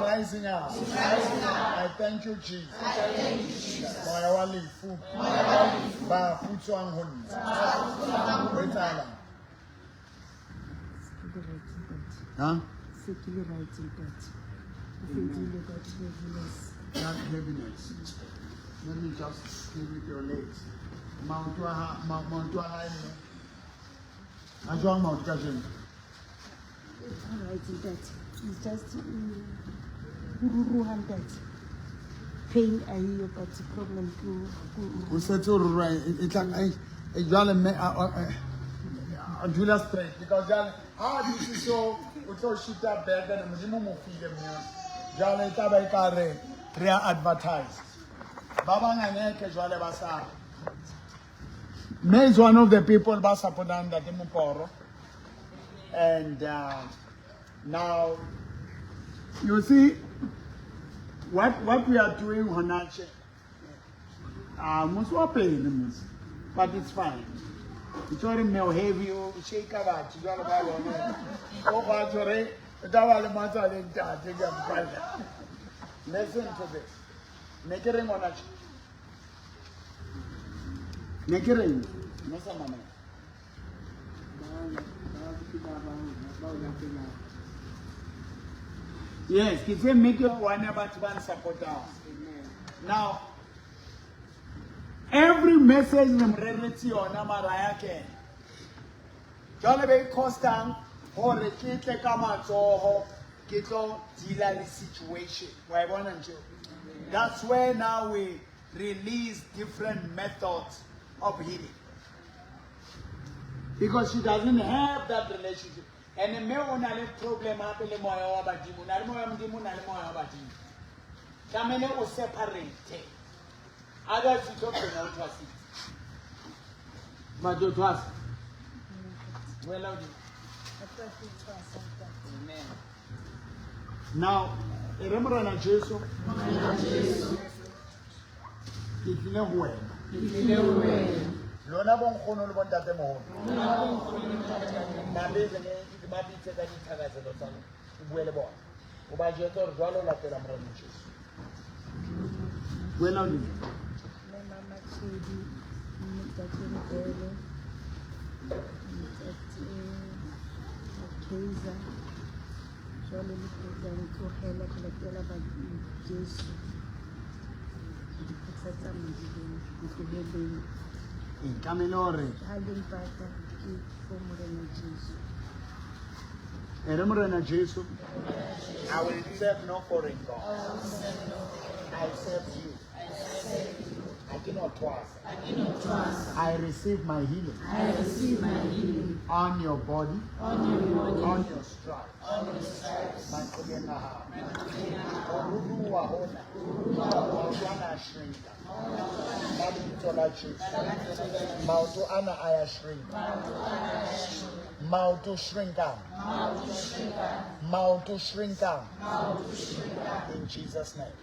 Rising up. I thank you, Jesus. Huh? Not heaviness. Let me just sleep with your legs. Mount high. I don't Mount Kajin. Alright, it's just that pain I hear, but the problem to We said to right. It's like I do that straight because this is so shit up there that I'm going to advertised. May is one of the people Basapodanda Demuporo. And now you see what we are doing Honache. But it's fine. It's already more heavy, shake about you. Listen to this. Nekering on a Nekering. Yes, he said make your one about one supporter. Now, every message in reality on Amarayake. Jolly constant or the kid come out or get on dealer situation. Why one and two? That's where now we release different methods of healing. Because she doesn't have that relationship. And the male only problem happen in my Obadimu. Kamene was separated. Others you don't know to us. But you trust. Well, amen. Now, remember na Jesu. Ikile huwe. Lona bon kono bon tate mo. Mabeze ne mabitse ka dithakaze lo tsana. Buele bona. O ba jetso re jwalo la tela mra mo Jesu. Buena ni. Mama Chidi, Mr. Bele, Mr. Kaiser, jwale le tlang tlogela go latela Jesu dikgwetlho tsa modileng ditlebeleng Inkaminore. ga le mpata ke for Morena Jesu. Eremorena Jesu. I will serve no foreign God. I serve you. I cannot trust. I receive my healing. On your body. On your stripes. Mauto ana aya shrink. Mauto shrink down. Mauto shrink down. In Jesus' name.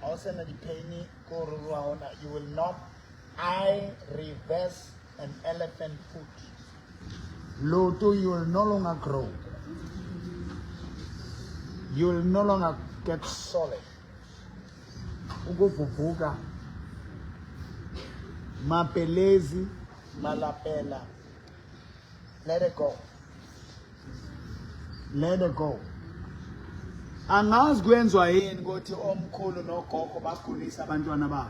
Also, you will not. I reverse an elephant foot. Loto, you will no longer grow. You will no longer get solid. Ugovuvuka. Mapelezi, malapela. Let it go. Let it go. Angazi kwenziwa yini ukuthi omkhulu nogogo bakhulisa abantwana babo.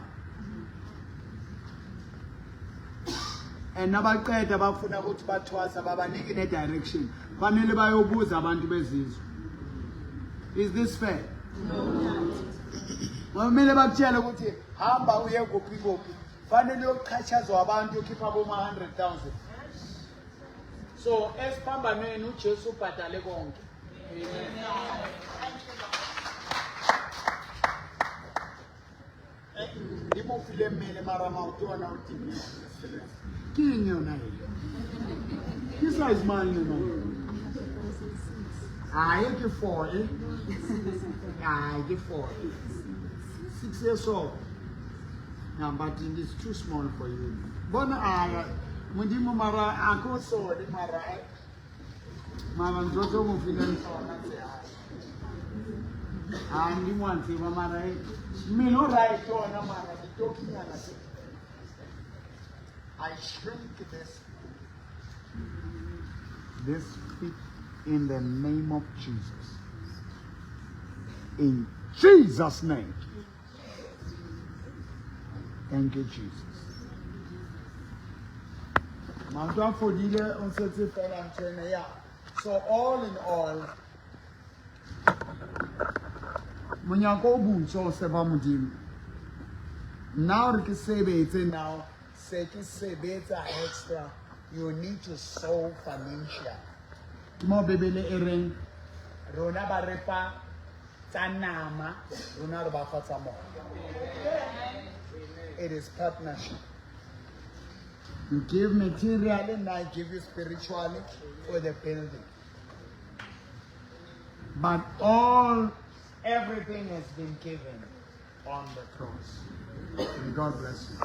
And nabaqeda bafuna ukuthi bathwasa babanike ne direction. Fanele bayobuza abantu bezizwe. Is this fair? No. Kumele bakutshele ukuthi hamba uye kuphi kuphi. Fanele uyoqhatshazwa abantu ukhipha boma 100,000. So esiphambanweni uJesu ubhadale konke. Ndimo file mmele mara mawutona uthini. King yona yile. Kisa is mine no. I give 4, eh? I give 4. 6 years old. Yeah, but it is too small for you. Bona mundimo mara ako so di mara. Mara njoto mo file nsona se andi mwanzi wa mara mino right ona mara talking ana se. I shrink this feet in the name of Jesus. In Jesus' name. Thank you, Jesus. So all in all, now extra, you need to sow financial. Mo bebele ereng rona ba repa tsa nama rona re ba fa tsa mo. It is partnership. You give materially and I give you spiritually for the building. But everything has been given on the cross. And God bless you.